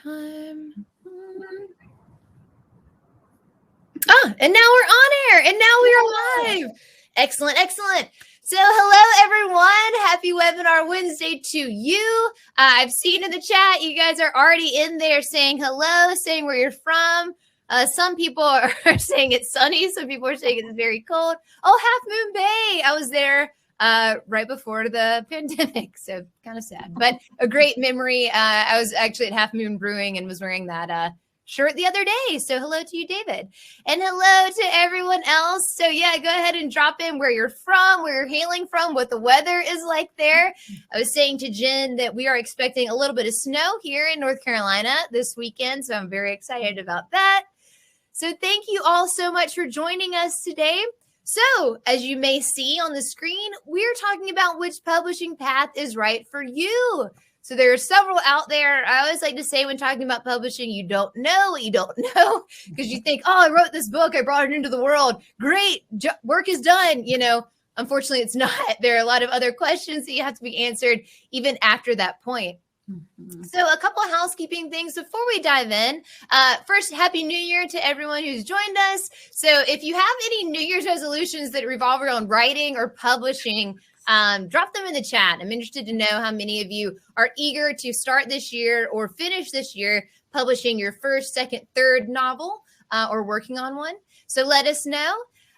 time. And now we're on air, and now we are live. Excellent, excellent. So hello, everyone. Happy Webinar Wednesday to you. I've seen in the chat, you guys are already in there saying hello, saying where you're from. Some people are saying it's sunny. Some people are saying it's very cold. Oh, Half Moon Bay. I was there right before the pandemic, so kind of sad, but a great memory. I was actually at Half Moon Brewing and was wearing that shirt the other day. So hello to you, David. And hello to everyone else. So yeah, go ahead and drop in where you're from, where you're hailing from, what the weather is like there. I was saying to Jen that we are expecting a little bit of snow here in North Carolina this weekend. So I'm very excited about that. So thank you all so much for joining us today. So as you may see on the screen, we're talking about which publishing path is right for you. So there are several out there. I always like to say when talking about publishing, you don't know what you don't know, because you think, oh, I wrote this book, I brought it into the world. Great, work is done. You know, unfortunately, it's not. There are a lot of other questions that you have to be answered even after that point. So a couple of housekeeping things before we dive in. First, Happy New Year to everyone who's joined us. So if you have any New Year's resolutions that revolve around writing or publishing, drop them in the chat. I'm interested to know how many of you are eager to start this year or finish this year publishing your first, second, third novel or working on one. So let us know.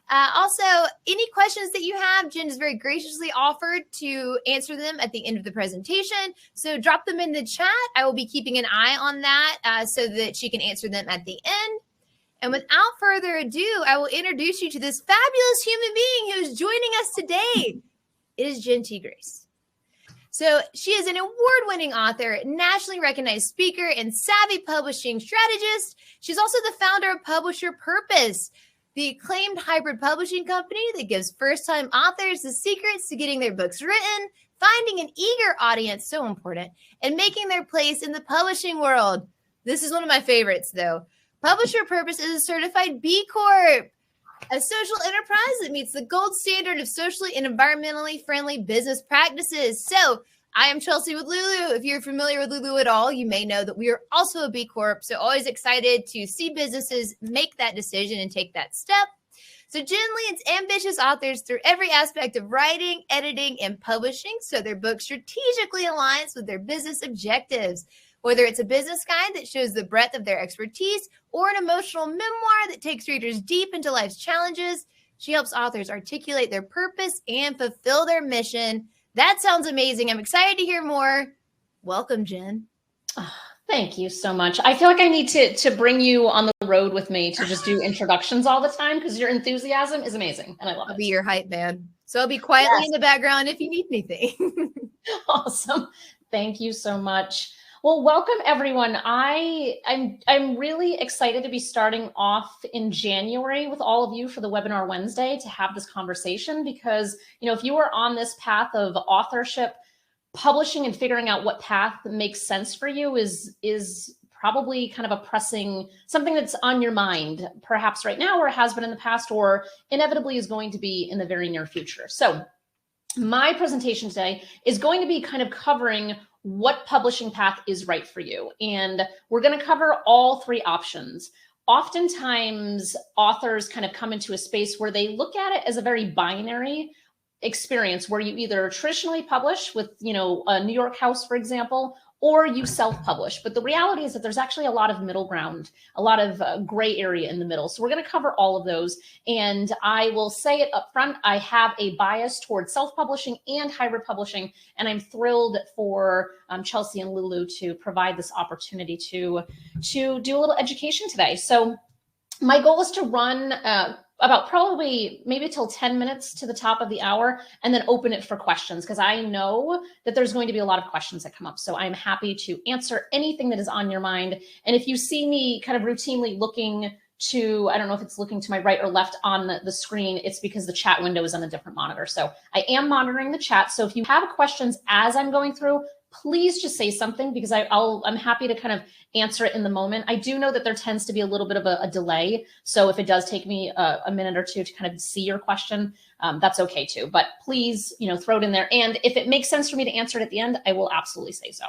Also, any questions that you have, Jen has very graciously offered to answer them at the end of the presentation. So drop them in the chat. I will be keeping an eye on that so that she can answer them at the end. And without further ado, I will introduce you to this fabulous human being who is joining us today. It is Jenn T. Grace. So she is an award-winning author, nationally recognized speaker, and savvy publishing strategist. She's also the founder of Publisher Purpose, the acclaimed hybrid publishing company that gives first-time authors the secrets to getting their books written, finding an eager audience, so important, and making their place in the publishing world. This is one of my favorites, though. Publisher Purpose is a certified B Corp, a social enterprise that meets the gold standard of socially and environmentally friendly business practices. So I am Chelsea with Lulu. If you're familiar with Lulu at all, you may know that we are also a B Corp. So always excited to see businesses make that decision and take that step. So Jenn leads ambitious authors through every aspect of writing, editing, and publishing, so their book strategically aligns with their business objectives. Whether it's a business guide that shows the breadth of their expertise or an emotional memoir that takes readers deep into life's challenges, she helps authors articulate their purpose and fulfill their mission. That sounds amazing. I'm excited to hear more. Welcome, Jenn. Oh, thank you so much. I feel like I need to bring you on the road with me to just do introductions all the time because your enthusiasm is amazing and I love it. I'll be your hype man. So I'll be quietly in the background if you need anything. Awesome. Thank you so much. Well, welcome everyone. I'm really excited to be starting off in January with all of you for the Webinar Wednesday to have this conversation because, you know, if you are on this path of authorship, publishing and figuring out what path makes sense for you is probably kind of a pressing, something that's on your mind, perhaps right now or has been in the past or inevitably is going to be in the very near future. So my presentation today is going to be kind of covering what publishing path is right for you. And we're going to cover all three options. Oftentimes, authors kind of come into a space where they look at it as a very binary experience where you either traditionally publish with, you know, a New York house, for example, or you self-publish. But the reality is that there's actually a lot of middle ground, a lot of gray area in the middle. So we're going to cover all of those. And I will say it up front, I have a bias towards self-publishing and hybrid publishing. And I'm thrilled for Chelsea and Lulu to provide this opportunity to do a little education today. So my goal is to run about probably maybe till 10 minutes to the top of the hour and then open it for questions because I know that there's going to be a lot of questions that come up. So I'm happy to answer anything that is on your mind. And if you see me kind of routinely looking to, I don't know if it's looking to my right or left on the screen, it's because the chat window is on a different monitor. So I am monitoring the chat. So if you have questions as I'm going through, please just say something because I'm happy to kind of answer it in the moment. I do know that there tends to be a little bit of a delay. So if it does take me a minute or two to kind of see your question, that's okay too. But please, you know, throw it in there. And if it makes sense for me to answer it at the end, I will absolutely say so.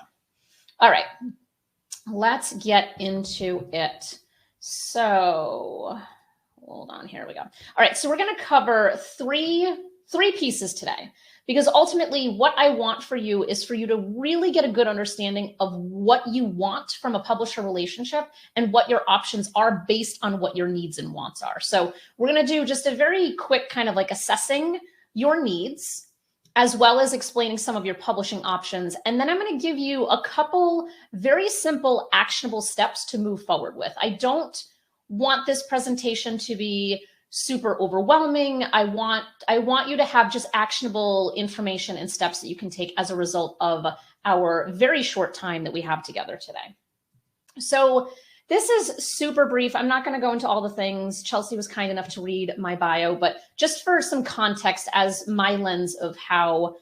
All right. let's get into it. So hold on, here we go. All right, so we're going to cover three pieces today, because ultimately what I want for you is for you to really get a good understanding of what you want from a publisher relationship and what your options are based on what your needs and wants are. So we're going to do just a very quick kind of like assessing your needs, as well as explaining some of your publishing options. And then I'm going to give you a couple very simple actionable steps to move forward with. I don't want this presentation to be super overwhelming. I want you to have just actionable information and steps that you can take as a result of our very short time that we have together today. So this is super brief. I'm not going to go into all the things. Chelsea was kind enough to read my bio, but just for some context as my lens of how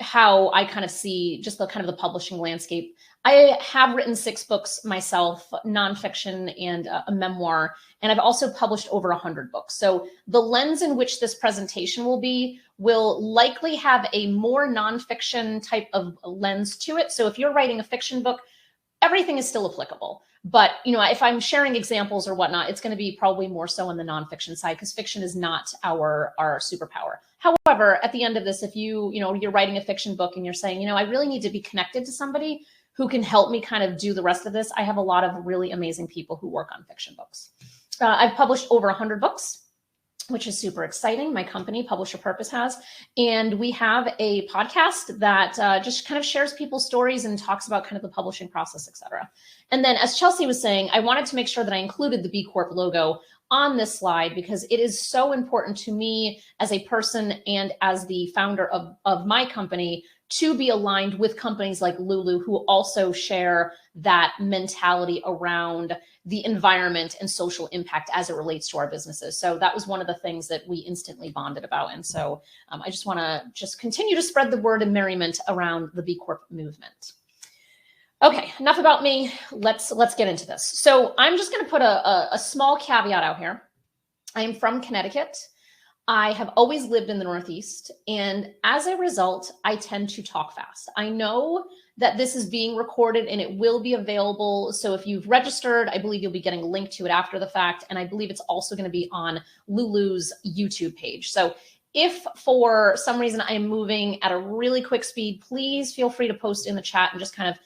I kind of see just the kind of the publishing landscape. I have written 6 books myself, nonfiction and a memoir, and I've also published over 100 books. So the lens in which this presentation will likely have a more nonfiction type of lens to it. So if you're writing a fiction book, everything is still applicable. But if I'm sharing examples or whatnot, it's going to be probably more so on the nonfiction side, because fiction is not our superpower. However, at the end of this, if you're writing a fiction book and you're saying, I really need to be connected to somebody who can help me kind of do the rest of this, I have a lot of really amazing people who work on fiction books. I've published over 100 books, which is super exciting. My company, Publisher Purpose, has. And we have a podcast that just kind of shares people's stories and talks about kind of the publishing process, et cetera. And then, as Chelsea was saying, I wanted to make sure that I included the B Corp logo on this slide, because it is so important to me as a person and as the founder of my company to be aligned with companies like Lulu, who also share that mentality around the environment and social impact as it relates to our businesses. So that was one of the things that we instantly bonded about. And so I just want to continue to spread the word and merriment around the B Corp movement. Okay, enough about me. Let's get into this. So I'm just going to put a small caveat out here. I am from Connecticut. I have always lived in the Northeast, and as a result, I tend to talk fast. I know that this is being recorded and it will be available. So if you've registered, I believe you'll be getting a link to it after the fact. And I believe it's also going to be on Lulu's YouTube page. So if for some reason I am moving at a really quick speed, please feel free to post in the chat and just kind of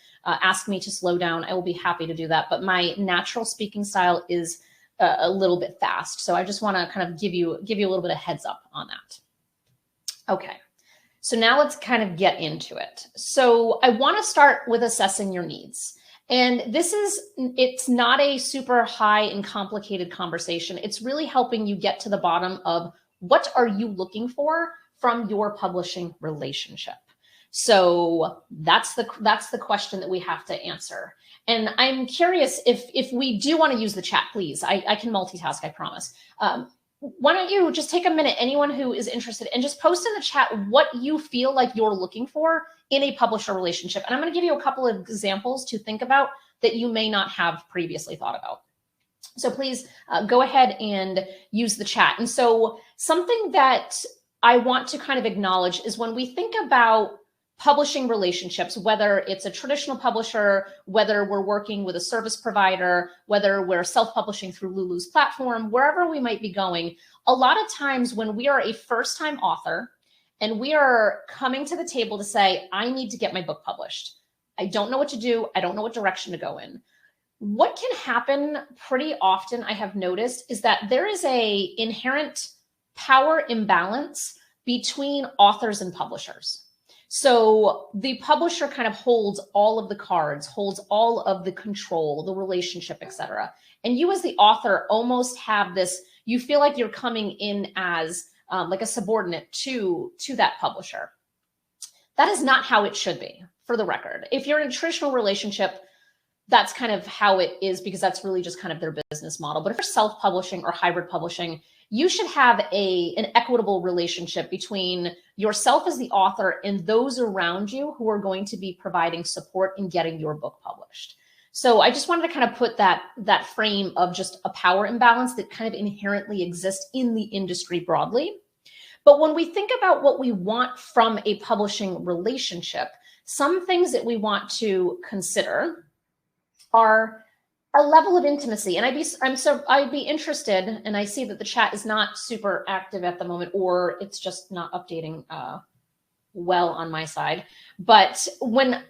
ask me to slow down. I will be happy to do that. But my natural speaking style is a little bit fast. So I just want to kind of give you a little bit of heads up on that. Okay. So now let's kind of get into it. So I want to start with assessing your needs. And it's not a super high and complicated conversation. It's really helping you get to the bottom of what are you looking for from your publishing relationship. So that's the question that we have to answer. And I'm curious if we do want to use the chat, please. I can multitask, I promise. Why don't you just take a minute, anyone who is interested, and just post in the chat what you feel like you're looking for in a publisher relationship. And I'm going to give you a couple of examples to think about that you may not have previously thought about. So please go ahead and use the chat. And so something that I want to kind of acknowledge is when we think about publishing relationships, whether it's a traditional publisher, whether we're working with a service provider, whether we're self-publishing through Lulu's platform, wherever we might be going, a lot of times when we are a first-time author and we are coming to the table to say, I need to get my book published. I don't know what to do. I don't know what direction to go in. What can happen pretty often, I have noticed, is that there is a inherent power imbalance between authors and publishers. So the publisher kind of holds all of the cards, holds all of the control, the relationship, et cetera. And you as the author almost have this, you feel like you're coming in as like a subordinate to that publisher. That is not how it should be, for the record. If you're in a traditional relationship, that's kind of how it is, because that's really just kind of their business model. But if you're self-publishing or hybrid publishing, you should have an equitable relationship between yourself as the author and those around you who are going to be providing support in getting your book published. So I just wanted to kind of put that frame of just a power imbalance that kind of inherently exists in the industry broadly. But when we think about what we want from a publishing relationship, some things that we want to consider are a level of intimacy. And I'd be interested, and I see that the chat is not super active at the moment, or it's just not updating well on my side. But when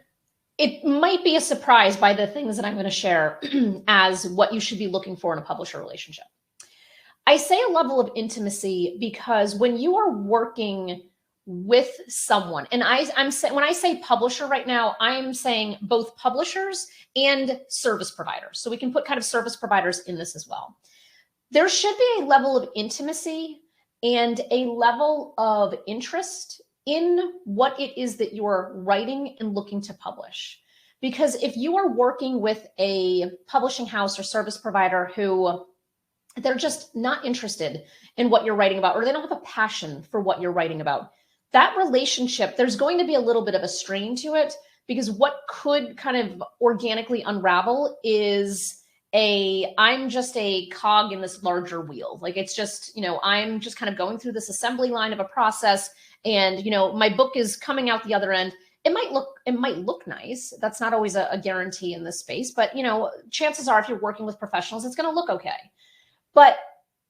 it might be a surprise by the things that I'm going to share as what you should be looking for in a publisher relationship. I say a level of intimacy because when you are working with someone, and when I say publisher right now, I'm saying both publishers and service providers. So we can put kind of service providers in this as well. There should be a level of intimacy and a level of interest in what it is that you're writing and looking to publish. Because if you are working with a publishing house or service provider who they're just not interested in what you're writing about, or they don't have a passion for what you're writing about, that relationship, there's going to be a little bit of a strain to it, because what could kind of organically unravel is I'm just a cog in this larger wheel. Like, it's just, I'm just kind of going through this assembly line of a process, and, my book is coming out the other end. It might look nice. That's not always a guarantee in this space, but, chances are if you're working with professionals, it's going to look okay. But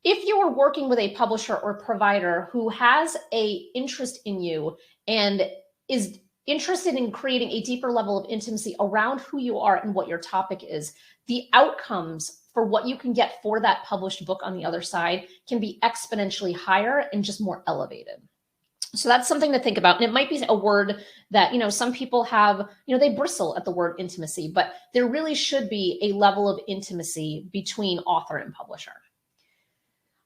if you are working with a publisher or provider who has a interest in you and is interested in creating a deeper level of intimacy around who you are and what your topic is, the outcomes for what you can get for that published book on the other side can be exponentially higher and just more elevated. So that's something to think about. And it might be a word that, some people have, they bristle at the word intimacy, but there really should be a level of intimacy between author and publisher.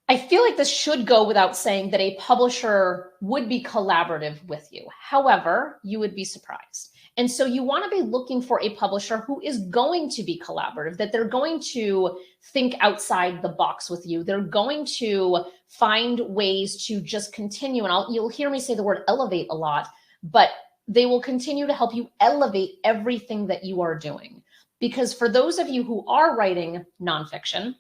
I feel like this should go without saying that a publisher would be collaborative with you. However, you would be surprised. And so you want to be looking for a publisher who is going to be collaborative, that they're going to think outside the box with you. They're going to find ways to just continue. And you'll hear me say the word elevate a lot, but they will continue to help you elevate everything that you are doing. Because for those of you who are writing nonfiction,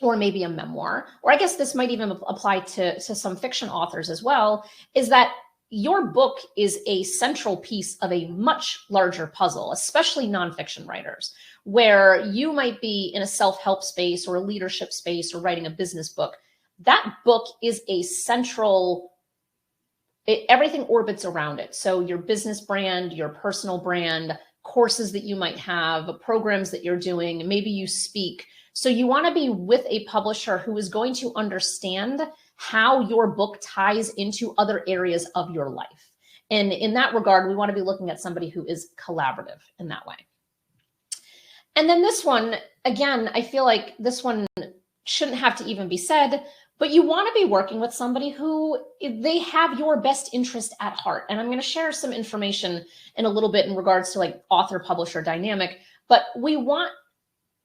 or maybe a memoir, or I guess this might even apply to some fiction authors as well, is that your book is a central piece of a much larger puzzle, especially nonfiction writers, where you might be in a self-help space or a leadership space or writing a business book. That book is a central, everything orbits around it. So your business brand, your personal brand, courses that you might have, programs that you're doing, maybe you speak. So you want to be with a publisher who is going to understand how your book ties into other areas of your life. And in that regard, we want to be looking at somebody who is collaborative in that way. And then this one, again, I feel like this one shouldn't have to even be said, but you want to be working with somebody who they have your best interest at heart. And I'm going to share some information in a little bit in regards to like author-publisher dynamic, but we want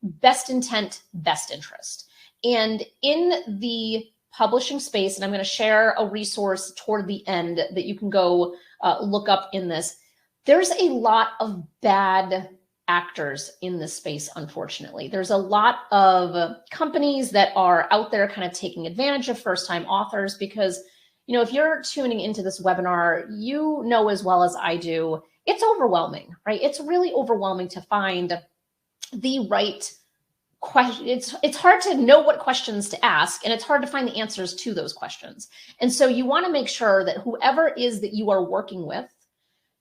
best intent, best interest. And in the publishing space, and I'm going to share a resource toward the end that you can go look up in this, there's a lot of bad actors in this space, unfortunately. There's a lot of companies that are out there kind of taking advantage of first-time authors because, if you're tuning into this webinar, you know as well as I do, it's overwhelming, right? It's really overwhelming to find the right question. It's hard to know what questions to ask, and it's hard to find the answers to those questions. And so you want to make sure that whoever is that you are working with,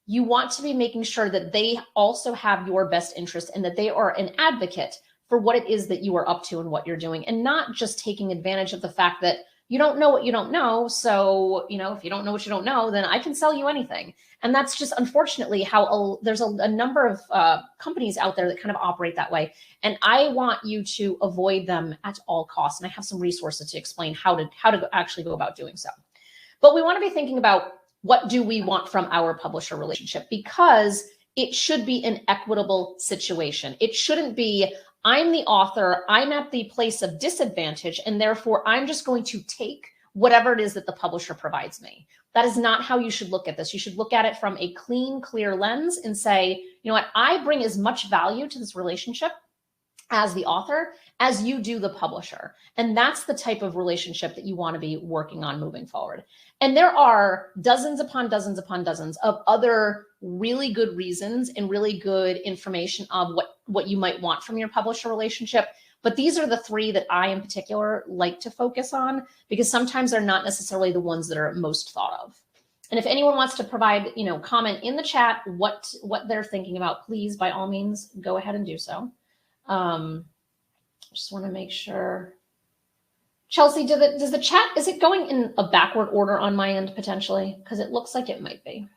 you want to be making sure that they also have your best interest and that they are an advocate for what it is that you are up to and what you're doing, and not just taking advantage of the fact that you don't know what you don't know. So, if you don't know what you don't know, then I can sell you anything. And that's just unfortunately how there's a number of companies out there that kind of operate that way. And I want you to avoid them at all costs. And I have some resources to explain how to actually go about doing so. But we want to be thinking about what do we want from our publisher relationship, because it should be an equitable situation. It shouldn't be, I'm the author, I'm at the place of disadvantage, and therefore I'm just going to take whatever it is that the publisher provides me. That is not how you should look at this. You should look at it from a clean, clear lens and say, you know what, I bring as much value to this relationship as the author as you do the publisher. And that's the type of relationship that you want to be working on moving forward. And there are dozens upon dozens upon dozens of other really good reasons and really good information of what you might want from your publisher relationship. But these are the three that I in particular like to focus on, because sometimes they're not necessarily the ones that are most thought of. And if anyone wants to provide, comment in the chat what they're thinking about, please, by all means, go ahead and do so. Just want to make sure. Chelsea, does the chat, is it going in a backward order on my end potentially? Because it looks like it might be.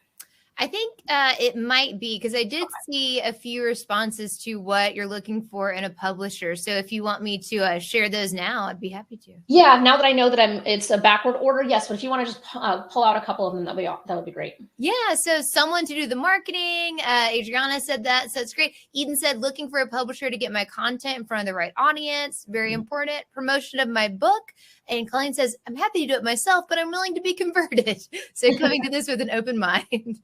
I think it might be, because I did see a few responses to what you're looking for in a publisher. So if you want me to share those now, I'd be happy to. Yeah, now that I know that it's a backward order, yes. But if you want to just pull out a couple of them, that would be great. Yeah, so someone to do the marketing. Adriana said that, so it's great. Eden said, looking for a publisher to get my content in front of the right audience. Very important. Promotion of my book. And Colleen says, I'm happy to do it myself, but I'm willing to be converted. So coming to this with an open mind.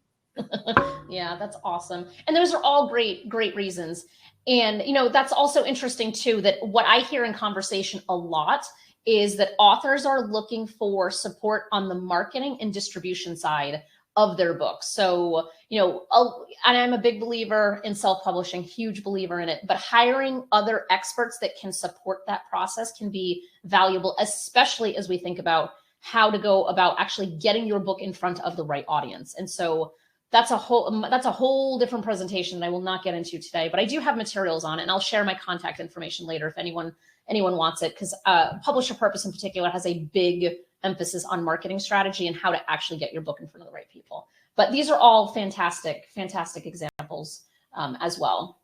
Yeah, that's awesome. And those are all great reasons. And, that's also interesting too, that what I hear in conversation a lot is that authors are looking for support on the marketing and distribution side of their books. So, and I'm a big believer in self-publishing, huge believer in it, but hiring other experts that can support that process can be valuable, especially as we think about how to go about actually getting your book in front of the right audience. And so that's a whole different presentation that I will not get into today, but I do have materials on it, and I'll share my contact information later if anyone wants it, because Publisher Purpose in particular has a big emphasis on marketing strategy and how to actually get your book in front of the right people. But these are all fantastic examples as well.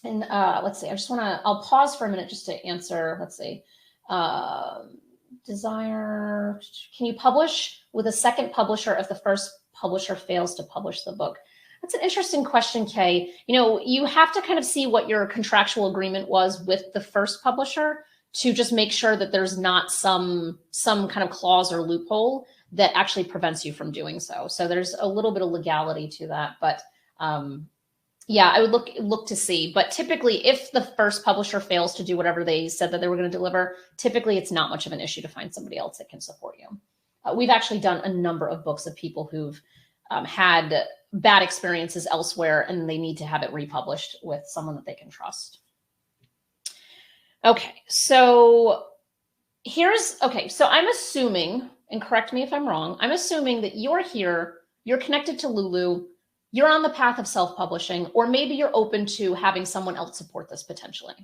And let's see, I'll pause for a minute just to answer, let's see. Desire, can you publish with a second publisher if the first publisher fails to publish the book? That's an interesting question, Kay. You have to kind of see what your contractual agreement was with the first publisher to just make sure that there's not some kind of clause or loophole that actually prevents you from doing so. So there's a little bit of legality to that, but yeah, I would look to see. But typically, if the first publisher fails to do whatever they said that they were going to deliver, typically it's not much of an issue to find somebody else that can support you. We've actually done a number of books of people who've had bad experiences elsewhere, and they need to have it republished with someone that they can trust. Okay, so so I'm assuming, and correct me if I'm wrong, I'm assuming that you're here, you're connected to Lulu, you're on the path of self-publishing, or maybe you're open to having someone else support this potentially.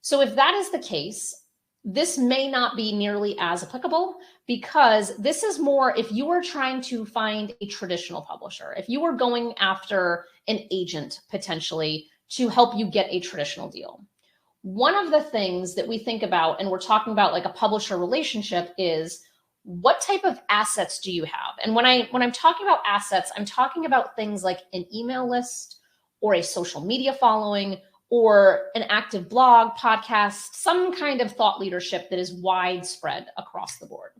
So if that is the case, this may not be nearly as applicable, because this is more if you were trying to find a traditional publisher, if you were going after an agent potentially to help you get a traditional deal. One of the things that we think about, and we're talking about like a publisher relationship, is what type of assets do you have? And when I'm talking about assets, I'm talking about things like an email list or a social media following or an active blog, podcast, some kind of thought leadership that is widespread across the board.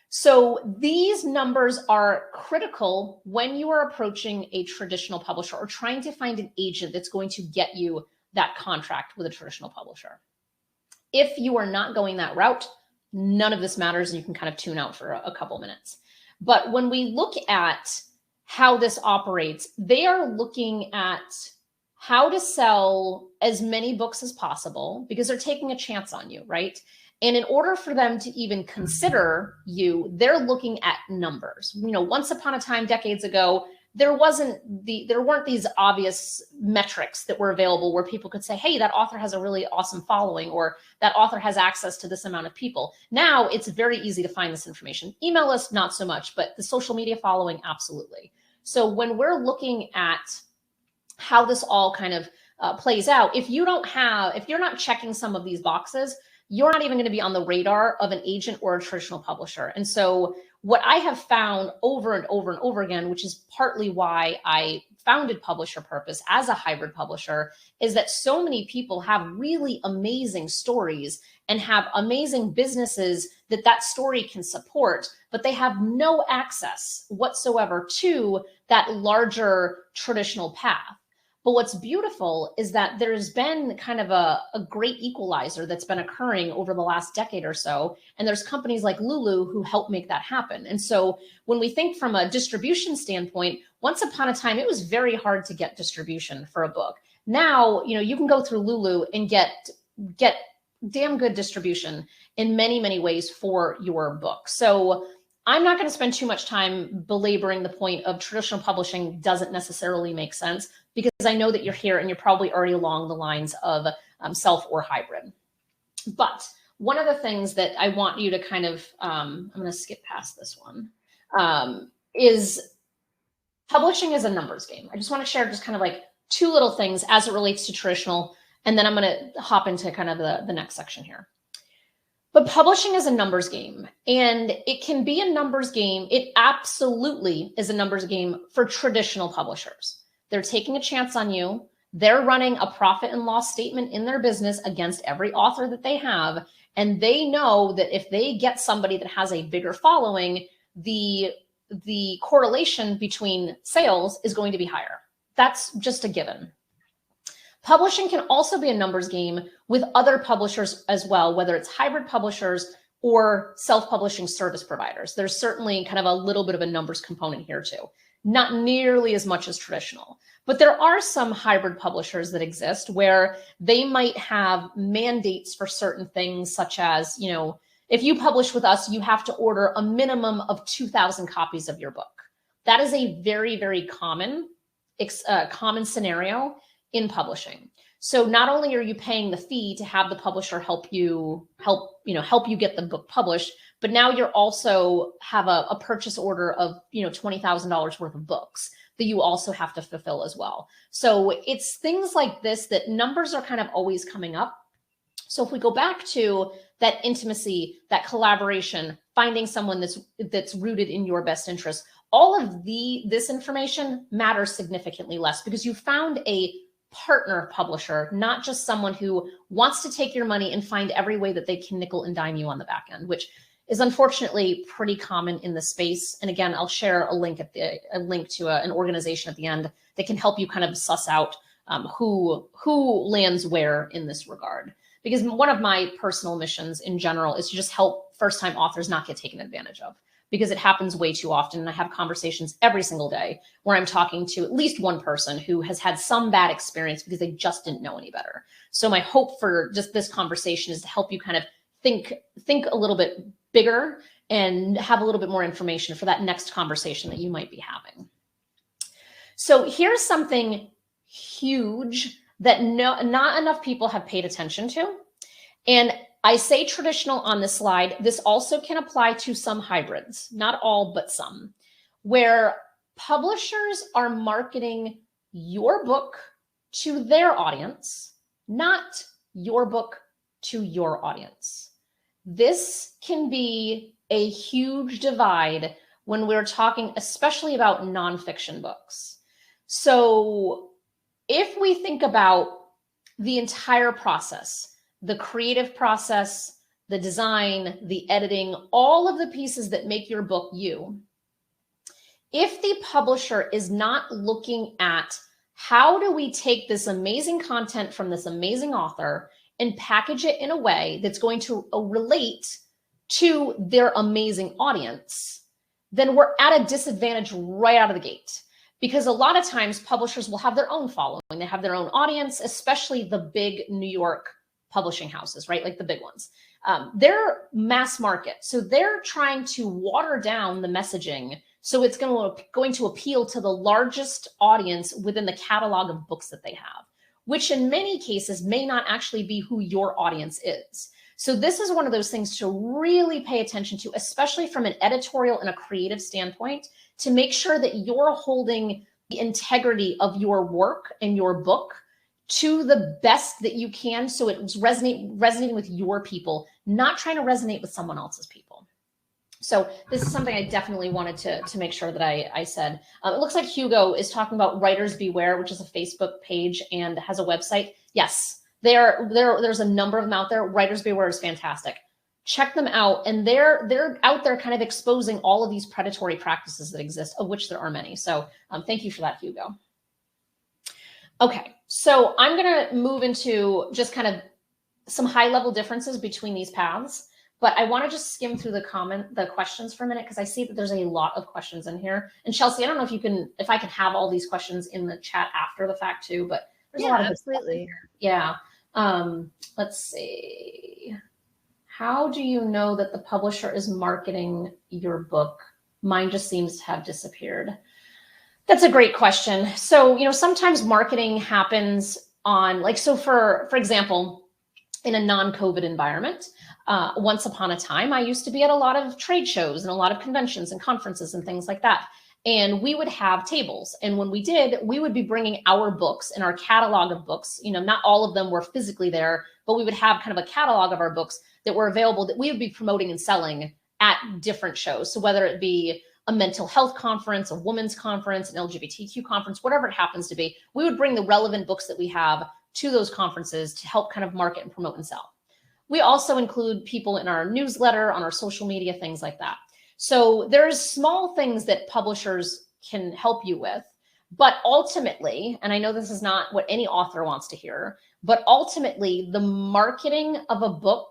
So these numbers are critical when you are approaching a traditional publisher or trying to find an agent that's going to get you that contract with a traditional publisher. If you are not going that route, none of this matters, and you can kind of tune out for a couple minutes. But when we look at how this operates, they are looking at how to sell as many books as possible because they're taking a chance on you, right? And in order for them to even consider you, they're looking at numbers. Once upon a time, decades ago, there weren't these obvious metrics that were available where people could say, hey, that author has a really awesome following, or that author has access to this amount of people. Now it's very easy to find this information. Email list, not so much, but the social media following, absolutely. So when we're looking at how this all kind of plays out, if you're not checking some of these boxes, you're not even going to be on the radar of an agent or a traditional publisher. And so what I have found over and over and over again, which is partly why I founded Publisher Purpose as a hybrid publisher, is that so many people have really amazing stories and have amazing businesses that story can support, but they have no access whatsoever to that larger traditional path. But what's beautiful is that there's been kind of a great equalizer that's been occurring over the last decade or so. And there's companies like Lulu who help make that happen. And so when we think from a distribution standpoint, once upon a time, it was very hard to get distribution for a book. Now, you can go through Lulu and get damn good distribution in many, many ways for your book. So I'm not going to spend too much time belaboring the point of traditional publishing doesn't necessarily make sense, because I know that you're here and you're probably already along the lines of self or hybrid. But one of the things that I want you to kind of, I'm going to skip past this one, is publishing is a numbers game. I just want to share just kind of like two little things as it relates to traditional, and then I'm going to hop into kind of the next section here. But publishing is a numbers game, and it can be a numbers game. It absolutely is a numbers game for traditional publishers. They're taking a chance on you. They're running a profit and loss statement in their business against every author that they have. And they know that if they get somebody that has a bigger following, the correlation between sales is going to be higher. That's just a given. Publishing can also be a numbers game with other publishers as well, whether it's hybrid publishers or self-publishing service providers. There's certainly kind of a little bit of a numbers component here too. Not nearly as much as traditional, but there are some hybrid publishers that exist where they might have mandates for certain things, such as, if you publish with us, you have to order a minimum of 2,000 copies of your book. That is a very, very common scenario in publishing. So not only are you paying the fee to have the publisher help you get the book published, but now you're also have a purchase order of $20,000 worth of books that you also have to fulfill as well. So it's things like this that numbers are kind of always coming up. So if we go back to that intimacy, that collaboration, finding someone that's rooted in your best interest, all of this information matters significantly less because you found a partner publisher, not just someone who wants to take your money and find every way that they can nickel and dime you on the back end, which is unfortunately pretty common in the space. And again, I'll share a link to an organization at the end that can help you kind of suss out who lands where in this regard. Because one of my personal missions in general is to just help first-time authors not get taken advantage of, because it happens way too often. And I have conversations every single day where I'm talking to at least one person who has had some bad experience because they just didn't know any better. So my hope for just this conversation is to help you kind of think a little bit bigger and have a little bit more information for that next conversation that you might be having. So here's something huge that not enough people have paid attention to. And I say traditional on this slide. This also can apply to some hybrids, not all, but some, where publishers are marketing your book to their audience, not your book to your audience. This can be a huge divide when we're talking, especially about nonfiction books. So if we think about the entire process, the creative process, the design, the editing, all of the pieces that make your book you, if the publisher is not looking at how do we take this amazing content from this amazing author and package it in a way that's going to relate to their amazing audience, then we're at a disadvantage right out of the gate. Because a lot of times publishers will have their own following. They have their own audience, especially the big New York publishing houses, right? Like the big ones. They're mass market. So they're trying to water down the messaging so it's going to appeal to the largest audience within the catalog of books that they have, which in many cases may not actually be who your audience is. So this is one of those things to really pay attention to, especially from an editorial and a creative standpoint, to make sure that you're holding the integrity of your work and your book to the best that you can, so it's resonating with your people, not trying to resonate with someone else's people. So this is something I definitely wanted to make sure that I said. It looks like Hugo is talking about Writers Beware, which is a Facebook page and has a website. Yes, there's a number of them out there. Writers Beware is fantastic. Check them out. And they're out there kind of exposing all of these predatory practices that exist, of which there are many. So thank you for that, Hugo. Okay, so I'm going to move into just kind of some high level differences between these paths, but I want to just skim through the questions for a minute, because I see that there's a lot of questions in here. And Chelsea, I don't know if I can have all these questions in the chat after the fact too, but there's a lot of absolutely. Yeah. Let's see. How do you know that the publisher is marketing your book? Mine just seems to have disappeared. That's a great question. So, sometimes marketing happens on, like, so for example, in a non-COVID environment, once upon a time, I used to be at a lot of trade shows and a lot of conventions and conferences and things like that. And we would have tables. And when we did, we would be bringing our books and our catalog of books. Not all of them were physically there, but we would have kind of a catalog of our books that were available that we would be promoting and selling at different shows. So whether it be a mental health conference, a women's conference, an LGBTQ conference, whatever it happens to be, we would bring the relevant books that we have to those conferences to help kind of market and promote and sell. We also include people in our newsletter, on our social media, things like that. So there's small things that publishers can help you with, but ultimately, and I know this is not what any author wants to hear, but ultimately the marketing of a book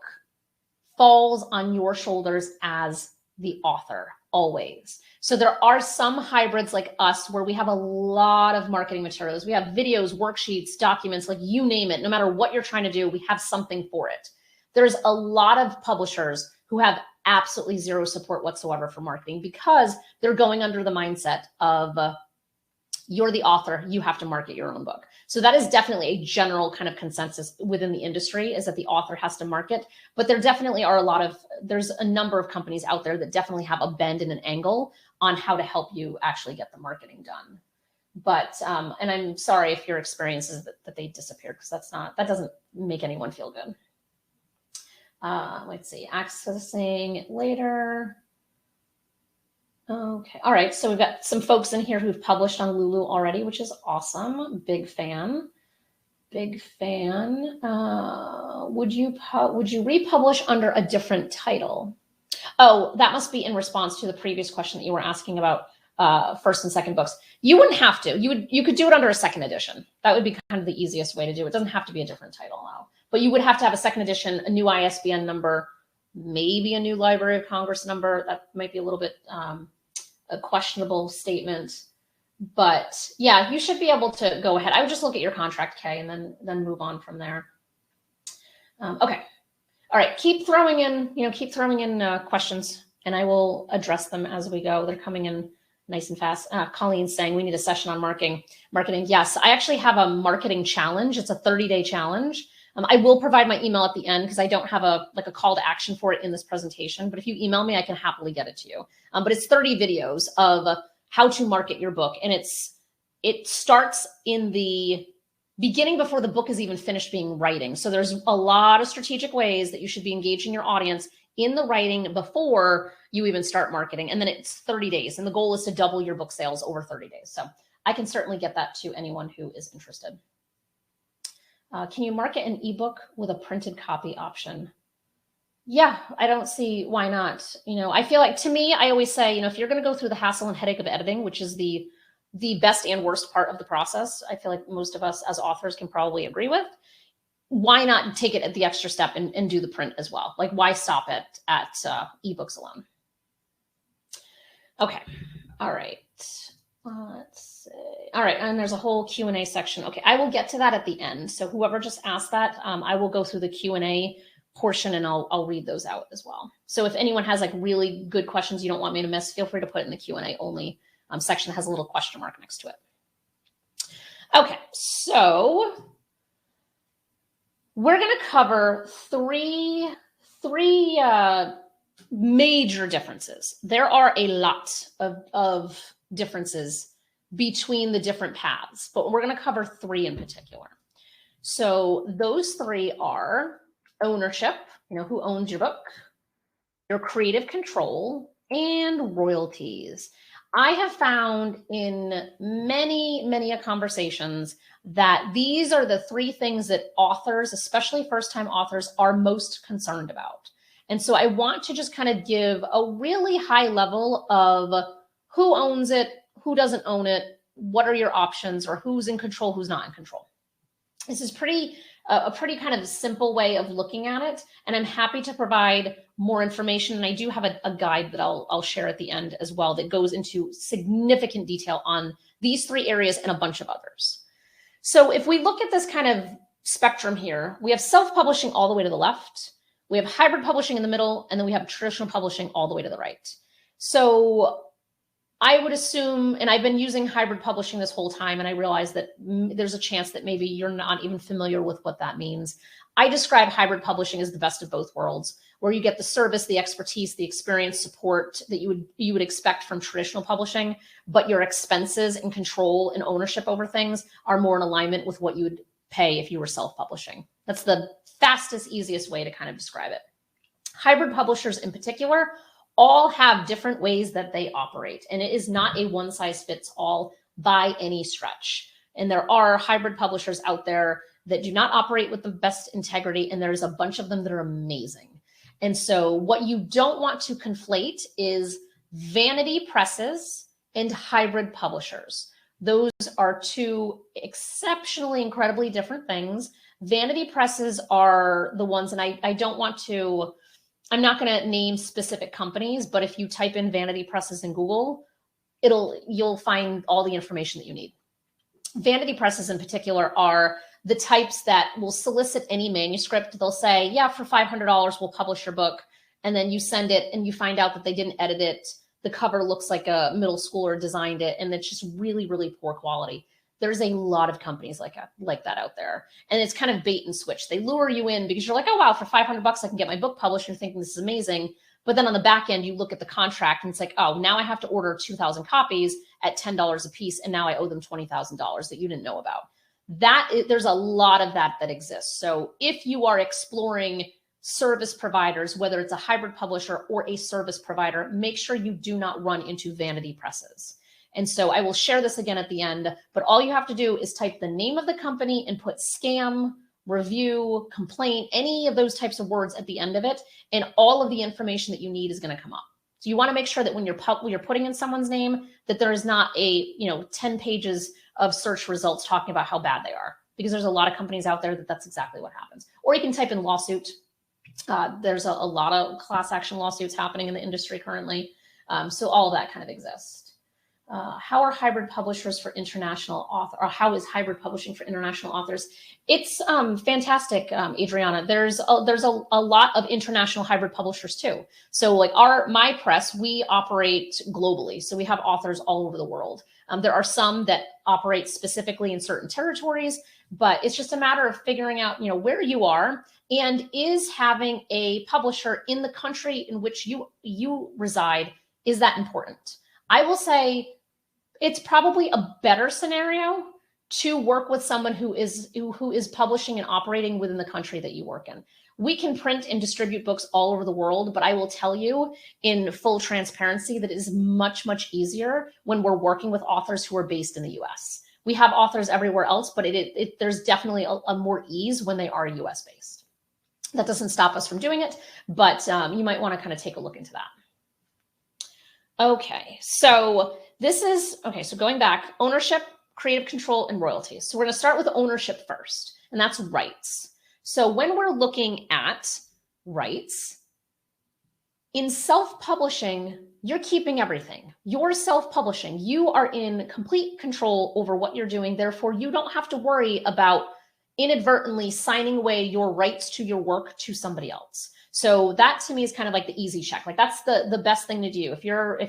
falls on your shoulders as the author, always. So there are some hybrids like us where we have a lot of marketing materials. We have videos, worksheets, documents, like you name it. No matter what you're trying to do, we have something for it. There's a lot of publishers who have absolutely zero support whatsoever for marketing, because they're going under the mindset of you're the author, you have to market your own book. So that is definitely a general kind of consensus within the industry, is that the author has to market. But there definitely are there's a number of companies out there that definitely have a bend and an angle on how to help you actually get the marketing done. But, and I'm sorry if your experience is that they disappeared, because that doesn't make anyone feel good. Let's see, accessing it later. Okay. All right. So we've got some folks in here who've published on Lulu already, which is awesome. Big fan. Big fan. Would you republish under a different title? Oh, that must be in response to the previous question that you were asking about first and second books. You wouldn't have to. You could do it under a second edition. That would be kind of the easiest way to do it. It doesn't have to be a different title now. But you would have to have a second edition, a new ISBN number, maybe a new Library of Congress number. That might be a little bit a questionable statement, but yeah, you should be able to go ahead. I would just look at your contract, Kay, and then move on from there. Okay. All right. Keep throwing in questions, and I will address them as we go. They're coming in nice and fast. Colleen's saying we need a session on marketing. Yes, I actually have a marketing challenge. It's a 30-day challenge. I will provide my email at the end, because I don't have a call to action for it in this presentation. But if you email me, I can happily get it to you. But it's 30 videos of how to market your book. And it starts in the beginning before the book is even finished being writing. So there's a lot of strategic ways that you should be engaging your audience in the writing before you even start marketing. And then it's 30 days. And the goal is to double your book sales over 30 days. So I can certainly get that to anyone who is interested. Can you market an ebook with a printed copy option? Yeah, I don't see why not. I feel like, to me, I always say, if you're going to go through the hassle and headache of editing, which is the best and worst part of the process, I feel like most of us as authors can probably agree with, why not take it at the extra step and do the print as well? Like, why stop it at ebooks alone? Okay. All right. Let's see. All right. And there's a whole Q&A section. Okay. I will get to that at the end. So whoever just asked that, I will go through the Q&A portion, and I'll read those out as well. So if anyone has really good questions you don't want me to miss, feel free to put it in the Q&A only section that has a little question mark next to it. Okay. So we're going to cover three major differences. There are a lot of differences between the different paths, but we're going to cover three in particular. So those three are ownership, who owns your book, your creative control, and royalties. I have found in many conversations that these are the three things that authors, especially first-time authors, are most concerned about. And so I want to just kind of give a really high level of who owns it, who doesn't own it, what are your options, or who's in control, who's not in control. This is a pretty kind of simple way of looking at it, and I'm happy to provide more information. And I do have a guide that I'll share at the end as well that goes into significant detail on these 3 areas and a bunch of others. So if we look at this kind of spectrum here, we have self-publishing all the way to the left, we have hybrid publishing in the middle, and then we have traditional publishing all the way to the right. So I would assume, and I've been using hybrid publishing this whole time, and I realize that there's a chance that maybe you're not even familiar with what that means. I describe hybrid publishing as the best of both worlds, where you get the service, the expertise, the experience, support that you would expect from traditional publishing, but your expenses and control and ownership over things are more in alignment with what you would pay if you were self-publishing. That's the fastest, easiest way to kind of describe it. Hybrid publishers in particular all have different ways that they operate, and it is not a one-size-fits-all by any stretch. And there are hybrid publishers out there that do not operate with the best integrity, and there's a bunch of them that are amazing. And so what you don't want to conflate is vanity presses and hybrid publishers. Those are 2 exceptionally, incredibly different things. Vanity presses are the ones, and I don't want to, I'm not going to name specific companies, but if you type in vanity presses in Google, you'll find all the information that you need. Vanity presses in particular are the types that will solicit any manuscript. They'll say, yeah, for $500, we'll publish your book. And then you send it and you find out that they didn't edit it. The cover looks like a middle schooler designed it, and it's just really, really poor quality. There's a lot of companies like that out there. And it's kind of bait and switch. They lure you in because you're like, oh, wow, for $500 I can get my book published. You're thinking this is amazing. But then on the back end, you look at the contract and it's like, oh, now I have to order 2,000 copies at $10 a piece. And now I owe them $20,000 that you didn't know about. There's a lot of that exists. So if you are exploring service providers, whether it's a hybrid publisher or a service provider, make sure you do not run into vanity presses. And so I will share this again at the end, but all you have to do is type the name of the company and put scam, review, complaint, any of those types of words at the end of it, and all of the information that you need is going to come up. So you want to make sure that when you're putting in someone's name, that there is not 10 pages of search results talking about how bad they are, because there's a lot of companies out there that's exactly what happens. Or you can type in lawsuit. There's a lot of class action lawsuits happening in the industry currently. So all of that kind of exists. How are hybrid publishers for international author, or how is hybrid publishing for international authors? It's fantastic, Adriana. There's a lot of international hybrid publishers too. So like my press, we operate globally. So we have authors all over the world. There are some that operate specifically in certain territories, but it's just a matter of figuring out, where you are, and is having a publisher in the country in which you reside, is that important? I will say it's probably a better scenario to work with someone who is publishing and operating within the country that you work in. We can print and distribute books all over the world, but I will tell you in full transparency that it is much, much easier when we're working with authors who are based in the US. We have authors everywhere else, but there's definitely a more ease when they are US based. That doesn't stop us from doing it, but you might want to kind of take a look into that. Okay, so so going back, ownership, creative control, and royalties. So we're going to start with ownership first, and that's rights. So when we're looking at rights, in self-publishing, you're keeping everything. You're self-publishing. You are in complete control over what you're doing. Therefore, you don't have to worry about inadvertently signing away your rights to your work to somebody else. So that to me is kind of like the easy check. Like that's the best thing to do. If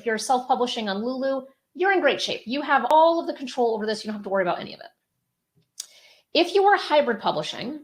you're self-publishing on Lulu, you're in great shape. You have all of the control over this. You don't have to worry about any of it. If you are hybrid publishing,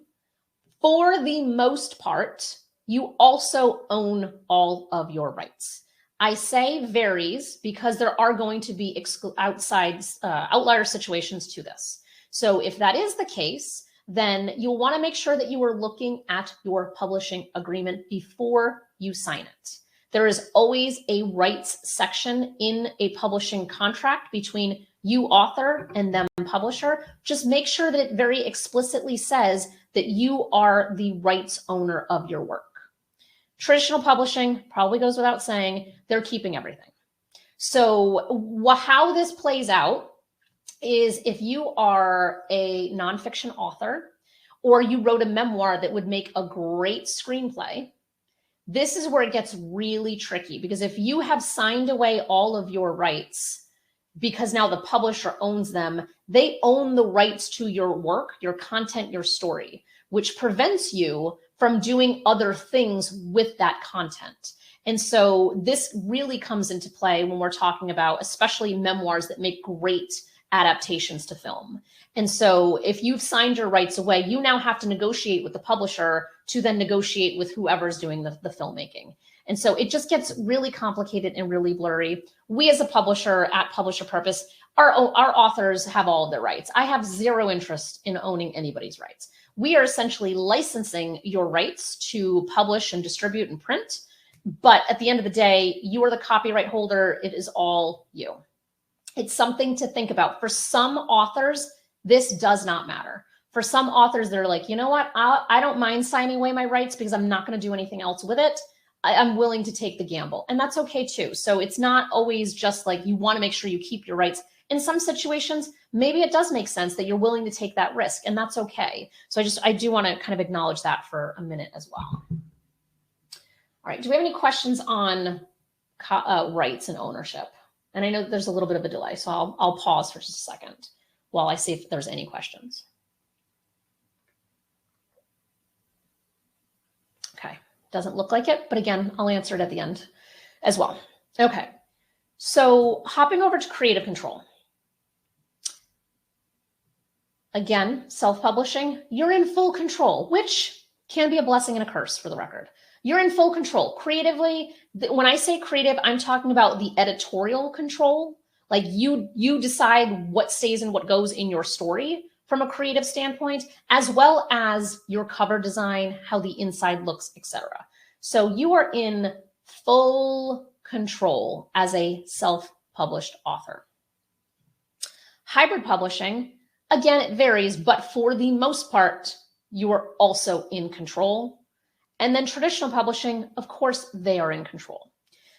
for the most part, you also own all of your rights. I say varies because there are going to be outlier situations to this. So if that is the case, then you'll want to make sure that you are looking at your publishing agreement before you sign it. There is always a rights section in a publishing contract between you author and them publisher. Just make sure that it very explicitly says that you are the rights owner of your work. Traditional publishing probably goes without saying, they're keeping everything. So how this plays out is if you are a nonfiction author or you wrote a memoir that would make a great screenplay, this is where it gets really tricky, because if you have signed away all of your rights because now the publisher owns them, they own the rights to your work, your content, your story, which prevents you from doing other things with that content. And so this really comes into play when we're talking about especially memoirs that make great adaptations to film. And so if you've signed your rights away, you now have to negotiate with the publisher to then negotiate with whoever's doing the filmmaking. And so it just gets really complicated and really blurry. We as a publisher at Publisher Purpose, our authors have all of their rights. I have zero interest in owning anybody's rights. We are essentially licensing your rights to publish and distribute and print. But at the end of the day, you are the copyright holder. It is all you. It's something to think about. For some authors, this does not matter. For some authors, they're like, you know what? I don't mind signing away my rights because I'm not going to do anything else with it. I'm willing to take the gamble. And that's okay too. So it's not always just like you want to make sure you keep your rights. In some situations, maybe it does make sense that you're willing to take that risk, and that's okay. So I do want to kind of acknowledge that for a minute as well. All right, do we have any questions on rights and ownership? And I know that there's a little bit of a delay, so I'll pause for just a second while I see if there's any questions. Okay, doesn't look like it, but again, I'll answer it at the end as well. Okay, so hopping over to creative control. Again, self-publishing, you're in full control, which can be a blessing and a curse for the record. You're in full control. Creatively, when I say creative, I'm talking about the editorial control. Like you decide what stays and what goes in your story from a creative standpoint, as well as your cover design, how the inside looks, etc. So you are in full control as a self-published author. Hybrid publishing, again, it varies, but for the most part, you are also in control. And then traditional publishing, of course, they are in control.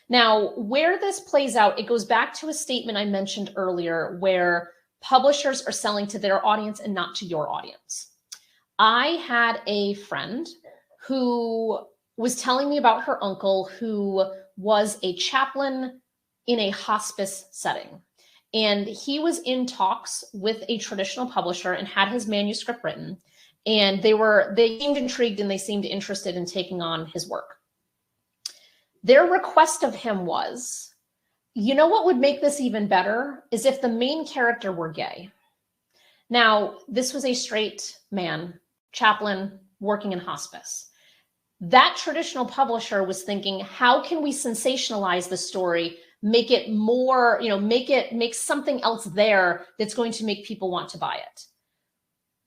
Now, where this plays out, it goes back to a statement I mentioned earlier where publishers are selling to their audience and not to your audience. I had a friend who was telling me about her uncle who was a chaplain in a hospice setting. And he was in talks with a traditional publisher and had his manuscript written. And they seemed intrigued and they seemed interested in taking on his work. Their request of him was, you know what would make this even better is if the main character were gay. Now, this was a straight man, chaplain, working in hospice. That traditional publisher was thinking, how can we sensationalize the story, make it more, make something else there that's going to make people want to buy it.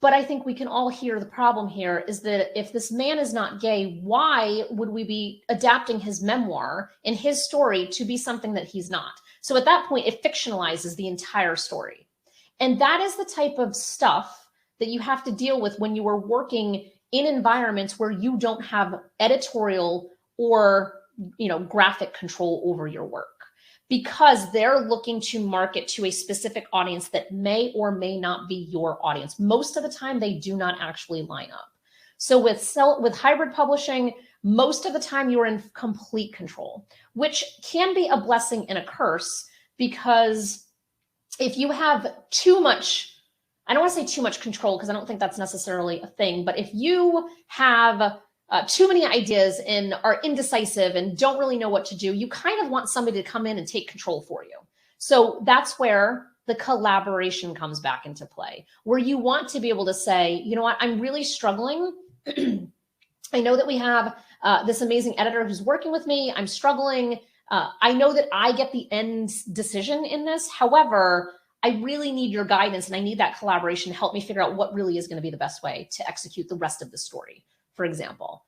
But I think we can all hear the problem here is that if this man is not gay, why would we be adapting his memoir and his story to be something that he's not? So at that point, it fictionalizes the entire story. And that is the type of stuff that you have to deal with when you are working in environments where you don't have editorial or, graphic control over your work, because they're looking to market to a specific audience that may or may not be your audience. Most of the time, they do not actually line up. So with hybrid publishing, most of the time you're in complete control, which can be a blessing and a curse, because if you have too much, I don't want to say too much control because I don't think that's necessarily a thing, but if you have too many ideas and are indecisive and don't really know what to do, you kind of want somebody to come in and take control for you. So that's where the collaboration comes back into play, where you want to be able to say, you know what, I'm really struggling. I know that we have this amazing editor who's working with me. I'm struggling. I know that I get the end decision in this. However, I really need your guidance and I need that collaboration to help me figure out what really is going to be the best way to execute the rest of the story, for example.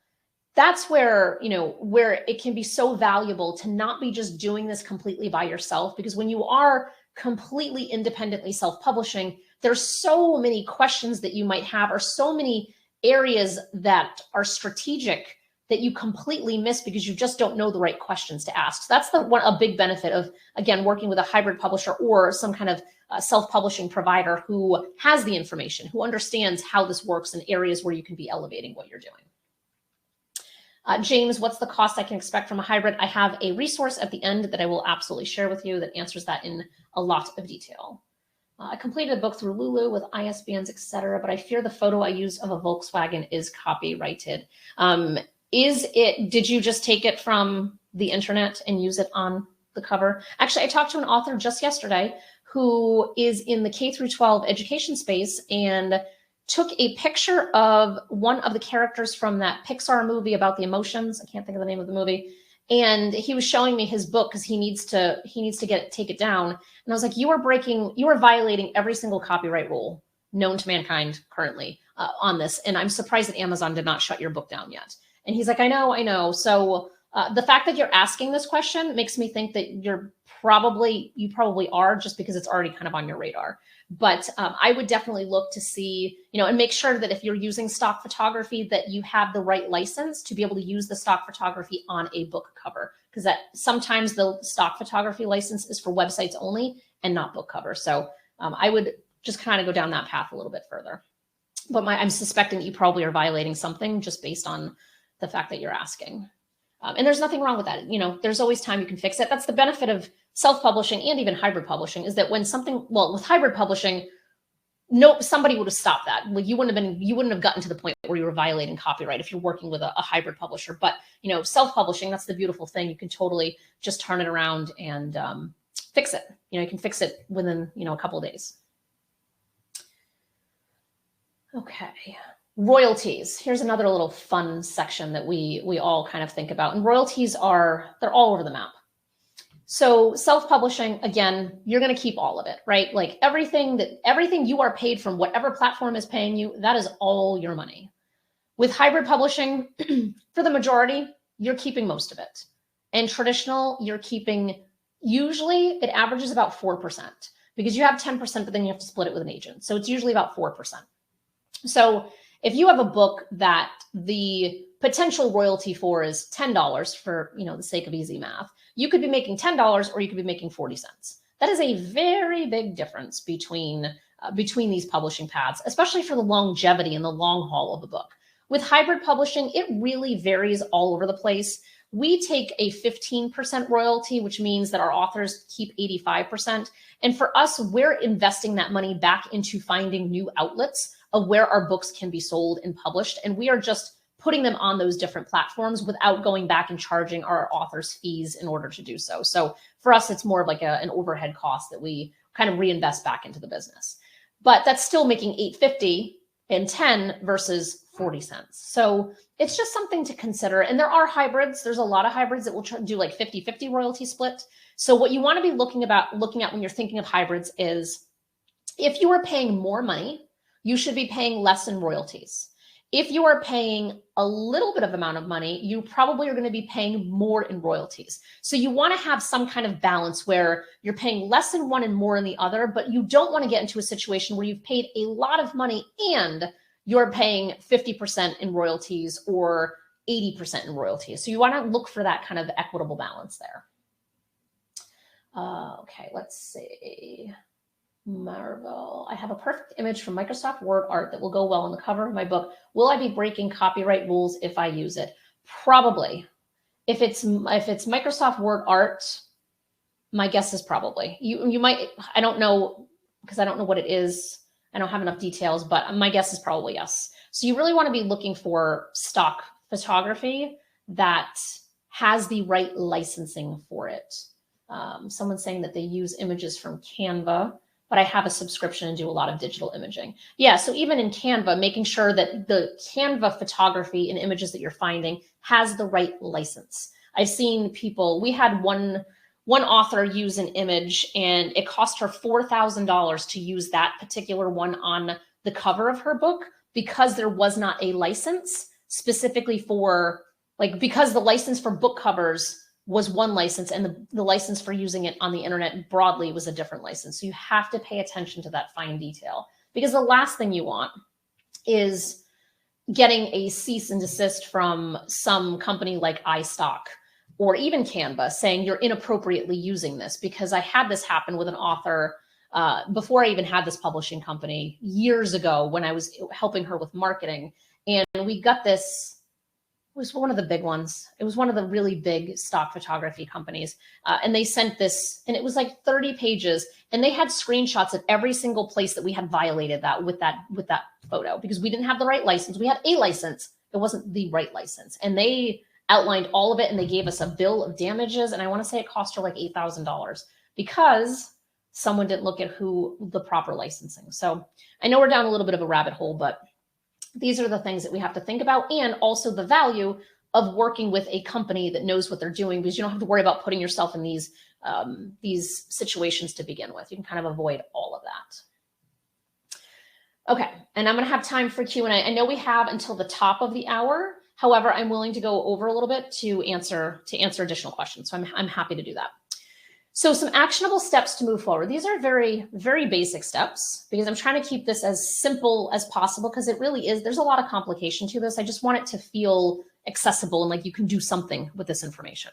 That's where, where it can be so valuable to not be just doing this completely by yourself, because when you are completely independently self-publishing, there's so many questions that you might have, or so many areas that are strategic that you completely miss because you just don't know the right questions to ask. So that's a big benefit of, again, working with a hybrid publisher or some kind of self-publishing provider who has the information, who understands how this works in areas where you can be elevating what you're doing. James, what's the cost I can expect from a hybrid? I have a resource at the end that I will absolutely share with you that answers that in a lot of detail. I completed a book through Lulu with ISBNs, etc., but I fear the photo I use of a Volkswagen is copyrighted. Did you just take it from the internet and use it on the cover? Actually, I talked to an author just yesterday who is in the K through 12 education space and took a picture of one of the characters from that Pixar movie about the emotions. I can't think of the name of the movie. And he was showing me his book because he needs to take it down. And I was like, you are violating every single copyright rule known to mankind currently on this. And I'm surprised that Amazon did not shut your book down yet. And he's like, I know. So the fact that you're asking this question makes me think that you probably are, just because it's already kind of on your radar. But I would definitely look to see, and make sure that if you're using stock photography, that you have the right license to be able to use the stock photography on a book cover, because that sometimes the stock photography license is for websites only and not book cover. So I would just kind of go down that path a little bit further. But I'm suspecting that you probably are violating something just based on the fact that you're asking. And there's nothing wrong with that. There's always time you can fix it. That's the benefit of self-publishing and even hybrid publishing, is that when with hybrid publishing, somebody would have stopped that. Like you wouldn't have gotten to the point where you were violating copyright if you're working with a hybrid publisher. But self-publishing, that's the beautiful thing. You can totally just turn it around and fix it. You can fix it within a couple of days. Okay. Royalties. Here's another little fun section that we all kind of think about. And royalties they're all over the map. So self-publishing, again, you're going to keep all of it, right? Like everything you are paid from whatever platform is paying you, that is all your money. With hybrid publishing, for the majority, you're keeping most of it. And traditional, you're keeping, usually it averages about 4%, because you have 10%, but then you have to split it with an agent. So it's usually about 4%. So if you have a book that the potential royalty for is $10 for, the sake of easy math, you could be making $10 or you could be making 40 cents. That is a very big difference between these publishing paths, especially for the longevity and the long haul of a book. With hybrid publishing, it really varies all over the place. We take a 15% royalty, which means that our authors keep 85%. And for us, we're investing that money back into finding new outlets of where our books can be sold and published. And we are just putting them on those different platforms without going back and charging our authors fees in order to do so. So for us, it's more of like an overhead cost that we kind of reinvest back into the business. But that's still making $8.50 and 10 versus 40 cents. So it's just something to consider. And there are hybrids. There's a lot of hybrids that will do like 50-50 royalty split. So what you want to be looking at when you're thinking of hybrids is, if you are paying more money, you should be paying less in royalties. If you are paying a little bit of amount of money, you probably are going to be paying more in royalties. So you want to have some kind of balance where you're paying less in one and more in the other, but you don't want to get into a situation where you've paid a lot of money and you're paying 50% in royalties or 80% in royalties. So you want to look for that kind of equitable balance there. Okay, let's see. Marvel. I have a perfect image from Microsoft Word art that will go well on the cover of my book. Will I be breaking copyright rules if I use it? Probably. If it's Microsoft Word art, my guess is probably. You might, I don't know, because I don't know what it is. I don't have enough details, but my guess is probably yes. So you really want to be looking for stock photography that has the right licensing for it. Someone's saying that they use images from Canva, but I have a subscription and do a lot of digital imaging. Yeah, so even in Canva, making sure that the Canva photography and images that you're finding has the right license. I've seen people, we had one author use an image and it cost her $4,000 to use that particular one on the cover of her book because there was not a license specifically for, because the license for book covers was one license and the license for using it on the internet broadly was a different license. So you have to pay attention to that fine detail, because the last thing you want is getting a cease and desist from some company like iStock or even Canva saying you're inappropriately using this, because I had this happen with an author before I even had this publishing company years ago when I was helping her with marketing. And we got this, it was one of the big ones. It was one of the really big stock photography companies. And they sent this, and it was like 30 pages. And they had screenshots of every single place that we had violated that with that photo, because we didn't have the right license. We had a license. It wasn't the right license. And they outlined all of it, and they gave us a bill of damages. And I want to say it cost her like $8,000 because someone didn't look at the proper licensing. So I know we're down a little bit of a rabbit hole, but these are the things that we have to think about, and also the value of working with a company that knows what they're doing, because you don't have to worry about putting yourself in these situations to begin with. You can kind of avoid all of that. Okay, and I'm going to have time for Q&A. I know we have until the top of the hour. However, I'm willing to go over a little bit to answer additional questions. So I'm happy to do that. So some actionable steps to move forward. These are very, very basic steps, because I'm trying to keep this as simple as possible, because it really is, there's a lot of complication to this. I just want it to feel accessible and like you can do something with this information.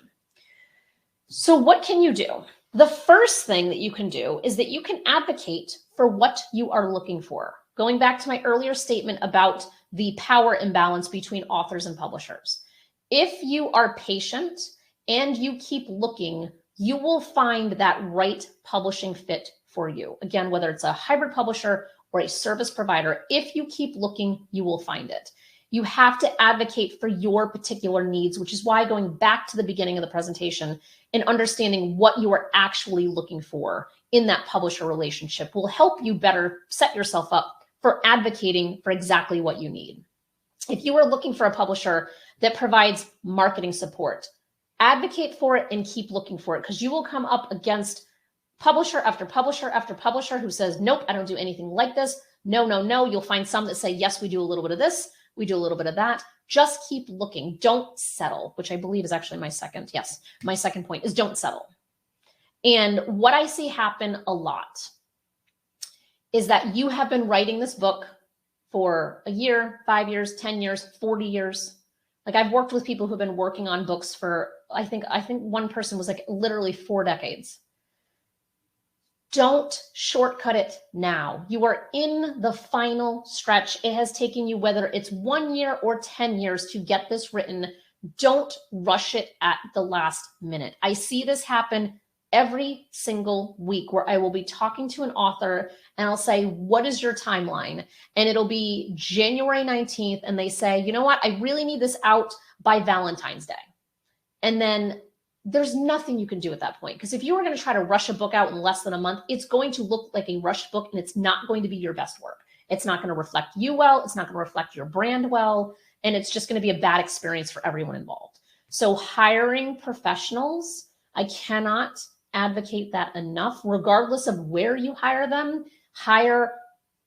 So what can you do? The first thing that you can do is that you can advocate for what you are looking for. Going back to my earlier statement about the power imbalance between authors and publishers. If you are patient and you keep looking, you will find that right publishing fit for you. Again, whether it's a hybrid publisher or a service provider, if you keep looking, you will find it. You have to advocate for your particular needs, which is why going back to the beginning of the presentation and understanding what you are actually looking for in that publisher relationship will help you better set yourself up for advocating for exactly what you need. If you are looking for a publisher that provides marketing support, advocate for it and keep looking for it, because you will come up against publisher after publisher after publisher who says, nope, I don't do anything like this. No, no, no. You'll find some that say, yes, we do a little bit of this. We do a little bit of that. Just keep looking. Don't settle, which I believe is actually my second point is don't settle. And what I see happen a lot is that you have been writing this book for a year, 5 years, 10 years, 40 years. Like I've worked with people who've been working on books for, I think one person was like literally 4 decades. Don't shortcut it now. You are in the final stretch. It has taken you, whether it's 1 year or 10 years to get this written. Don't rush it at the last minute. I see this happen every single week where I will be talking to an author and I'll say, what is your timeline? And it'll be January 19th. And they say, you know what? I really need this out by Valentine's Day. And then there's nothing you can do at that point. Because if you were going to try to rush a book out in less than a month, it's going to look like a rushed book and it's not going to be your best work. It's not going to reflect you well. It's not going to reflect your brand well. And it's just going to be a bad experience for everyone involved. So hiring professionals, I cannot advocate that enough. Regardless of where you hire them, hire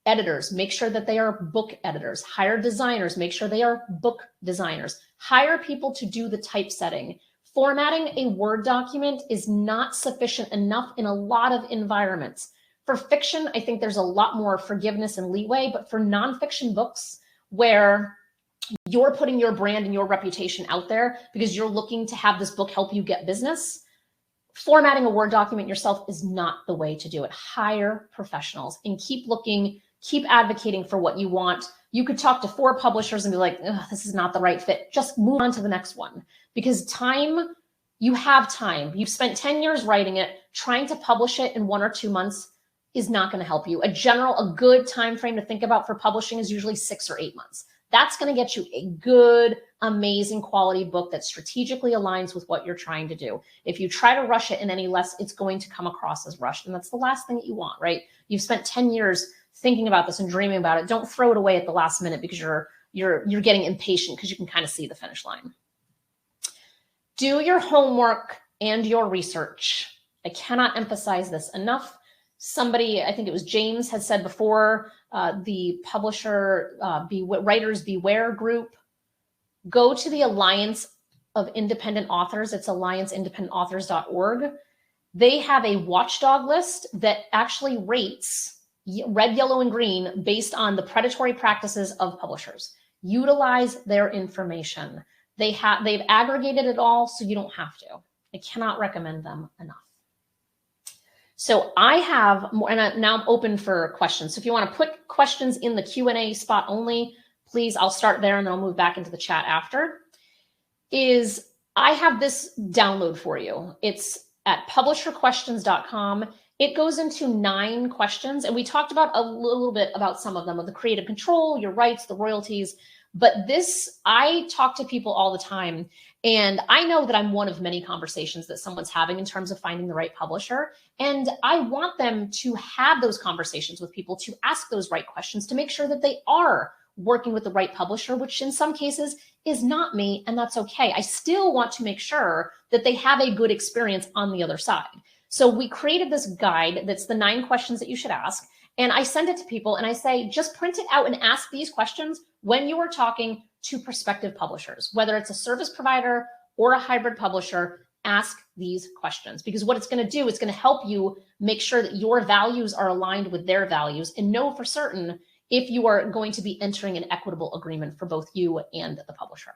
editors, make sure that they are book editors, hire designers, make sure they are book designers, hire people to do the typesetting. Formatting a Word document is not sufficient enough in a lot of environments. For fiction, I think there's a lot more forgiveness and leeway, but for nonfiction books where you're putting your brand and your reputation out there because you're looking to have this book help you get business, formatting a Word document yourself is not the way to do it. Hire professionals and keep looking, keep advocating for what you want. You could talk to 4 publishers and be like, this is not the right fit. Just move on to the next one, because time, you have time. You've spent 10 years writing it. Trying to publish it in 1 or 2 months is not going to help you. A good time frame to think about for publishing is usually 6 or 8 months. That's going to get you a good, amazing quality book that strategically aligns with what you're trying to do. If you try to rush it in any less, it's going to come across as rushed. And that's the last thing that you want, right? You've spent 10 years thinking about this and dreaming about it. Don't throw it away at the last minute because you're getting impatient because you can kind of see the finish line. Do your homework and your research. I cannot emphasize this enough. Somebody, I think it was James, had said before, the publisher Writers Beware group. Go to the Alliance of Independent Authors. It's allianceindependentauthors.org. They have a watchdog list that actually rates red, yellow, and green based on the predatory practices of publishers. Utilize their information. They've aggregated it all, so you don't have to. I cannot recommend them enough. So I have more, and now I'm open for questions. So if you want to put questions in the Q&A spot only, please, I'll start there and then I'll move back into the chat after. I have this download for you. It's at publisherquestions.com. It goes into 9 questions, and we talked about a little bit about some of them, of the creative control, your rights, the royalties. But this, I talk to people all the time, and I know that I'm one of many conversations that someone's having in terms of finding the right publisher. And I want them to have those conversations with people, to ask those right questions, to make sure that they are working with the right publisher, which in some cases is not me, and that's okay. I still want to make sure that they have a good experience on the other side. So we created this guide that's the 9 questions that you should ask. And I send it to people and I say, just print it out and ask these questions when you are talking to prospective publishers, whether it's a service provider or a hybrid publisher. Ask these questions, because what it's going to do, it's going to help you make sure that your values are aligned with their values, and know for certain if you are going to be entering an equitable agreement for both you and the publisher.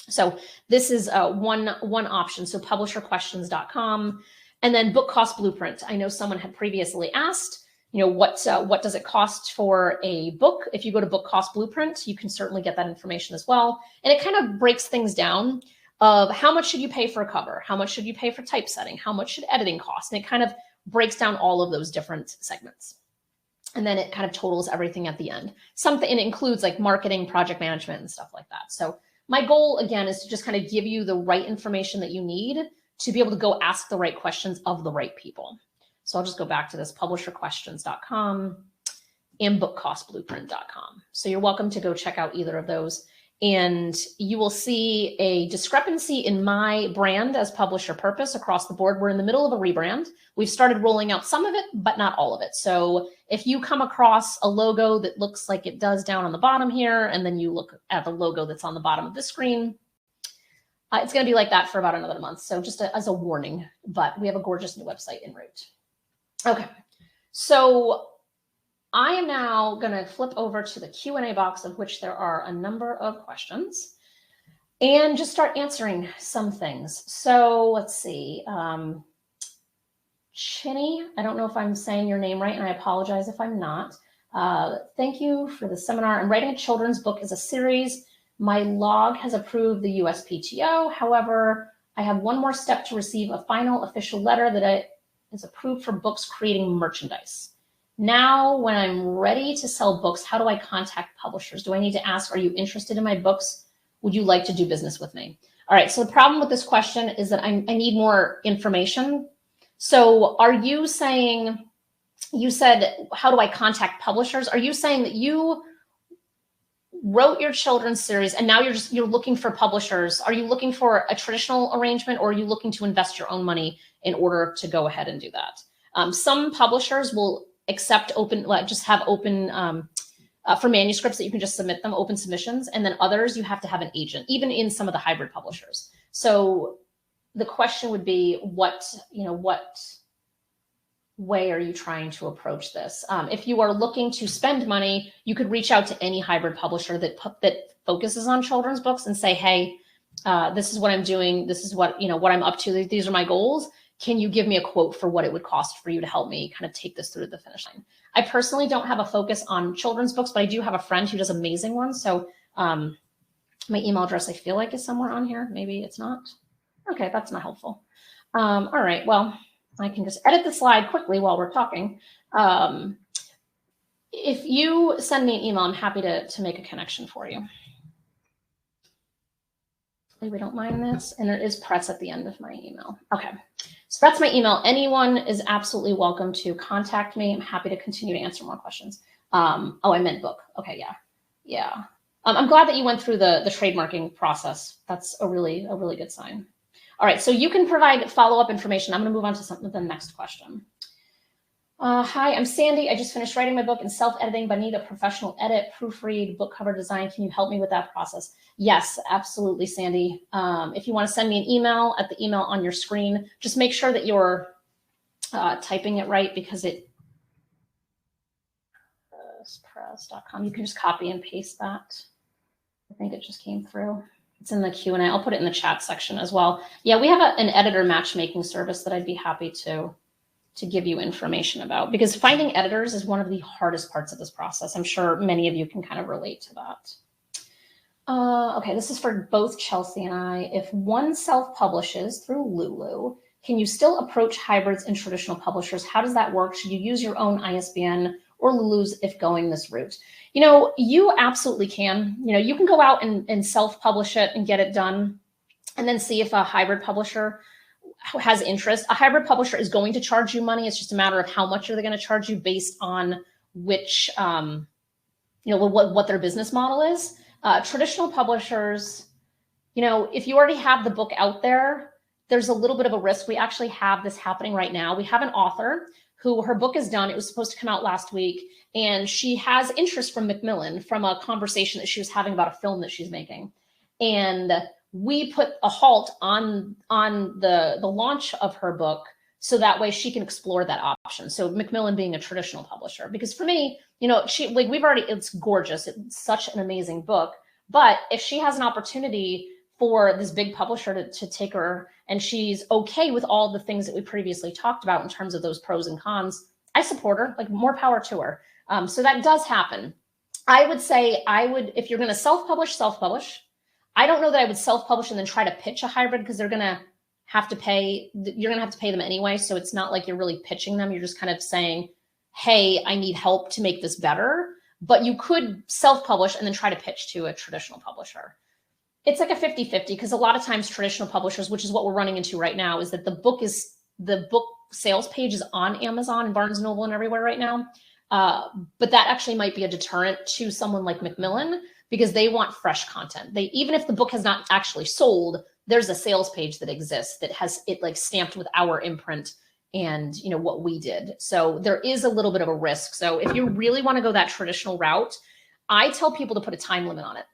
So this is one option. So publisherquestions.com. And then book cost blueprint. I know someone had previously asked, what does it cost for a book? If you go to book cost blueprint, you can certainly get that information as well. And it kind of breaks things down of how much should you pay for a cover? How much should you pay for typesetting? How much should editing cost? And it kind of breaks down all of those different segments. And then it kind of totals everything at the end. And it includes like marketing, project management, and stuff like that. So my goal, again, is to just kind of give you the right information that you need to be able to go ask the right questions of the right people. So I'll just go back to this, publisherquestions.com and bookcostblueprint.com. So you're welcome to go check out either of those. And you will see a discrepancy in my brand as Publisher Purpose across the board. We're in the middle of a rebrand. We've started rolling out some of it, but not all of it. So if you come across a logo that looks like it does down on the bottom here, and then you look at the logo that's on the bottom of the screen, it's going to be like that for about another month. So just as a warning, but we have a gorgeous new website en route. Okay, so I am now going to flip over to the Q&A box, of which there are a number of questions, and just start answering some things. So let's see. Chinny, I don't know if I'm saying your name right, and I apologize if I'm not. Thank you for the seminar. I'm writing a children's book as a series. My log has approved the USPTO. However, I have one more step to receive a final official letter that is approved for books creating merchandise. Now, when I'm ready to sell books, how do I contact publishers? Do I need to ask, are you interested in my books? Would you like to do business with me? All right, so the problem with this question is that I need more information. So are you saying, you said, how do I contact publishers? Are you saying that you wrote your children's series and now you're looking for publishers? Are you looking for a traditional arrangement, or are you looking to invest your own money in order to go ahead and do that? Some publishers will accept open, just have open for manuscripts that you can just submit them, open submissions, and then others you have to have an agent, even in some of the hybrid publishers. So the question would be, what way are you trying to approach this? If you are looking to spend money, you could reach out to any hybrid publisher that focuses on children's books and say, hey, this is what I'm doing. This is what I'm up to. These are my goals. Can you give me a quote for what it would cost for you to help me kind of take this through the finish line? I personally don't have a focus on children's books, but I do have a friend who does amazing ones. So my email address, I feel like, is somewhere on here. Maybe it's not. Okay, that's not helpful. All right, well, I can just edit the slide quickly while we're talking. If you send me an email, I'm happy to make a connection for you. We don't mind this. And there is press at the end of my email. Okay, so that's my email. Anyone is absolutely welcome to contact me. I'm happy to continue to answer more questions. Oh, I meant book. Okay, yeah. I'm glad that you went through the trademarking process. That's a really good sign. All right, so you can provide follow-up information. I'm going to move on to the next question. Hi, I'm Sandy. I just finished writing my book in self-editing, but need a professional edit, proofread, book cover design. Can you help me with that process? Yes, absolutely, Sandy. If you want to send me an email at the email on your screen, just make sure that you're typing it right, because press.com. You can just copy and paste that. I think it just came through. It's in the Q&A. I'll put it in the chat section as well. Yeah, we have an editor matchmaking service that I'd be happy to give you information about, because finding editors is one of the hardest parts of this process. I'm sure many of you can kind of relate to that. Okay, this is for both Chelsea and I. If one self-publishes through Lulu, can you still approach hybrids and traditional publishers? How does that work? Should you use your own ISBN or Lulu's if going this route? You absolutely can. You can go out and self-publish it and get it done, and then see if a hybrid publisher has interest. A hybrid publisher is going to charge you money. It's just a matter of how much are they going to charge you based on which, what their business model is. Traditional publishers, if you already have the book out there, there's a little bit of a risk. We actually have this happening right now. We have an author who her book is done. It was supposed to come out last week, and she has interest from Macmillan from a conversation that she was having about a film that she's making. And we put a halt on the launch of her book so that way she can explore that option. So Macmillan being a traditional publisher, because for me, it's gorgeous. It's such an amazing book. But if she has an opportunity for this big publisher to take her, and she's okay with all the things that we previously talked about in terms of those pros and cons, I support her, more power to her. So that does happen. I would say if you're going to self-publish. I don't know that I would self-publish and then try to pitch a hybrid, because you're going to have to pay them anyway. So it's not like you're really pitching them. You're just kind of saying, hey, I need help to make this better. But you could self-publish and then try to pitch to a traditional publisher. It's like a 50-50, because a lot of times traditional publishers, which is what we're running into right now, is that the book sales page is on Amazon and Barnes & Noble and everywhere right now. But that actually might be a deterrent to someone like Macmillan, because they want fresh content. Even if the book has not actually sold, there's a sales page that exists that has it stamped with our imprint and what we did. So there is a little bit of a risk. So if you really want to go that traditional route, I tell people to put a time limit on it.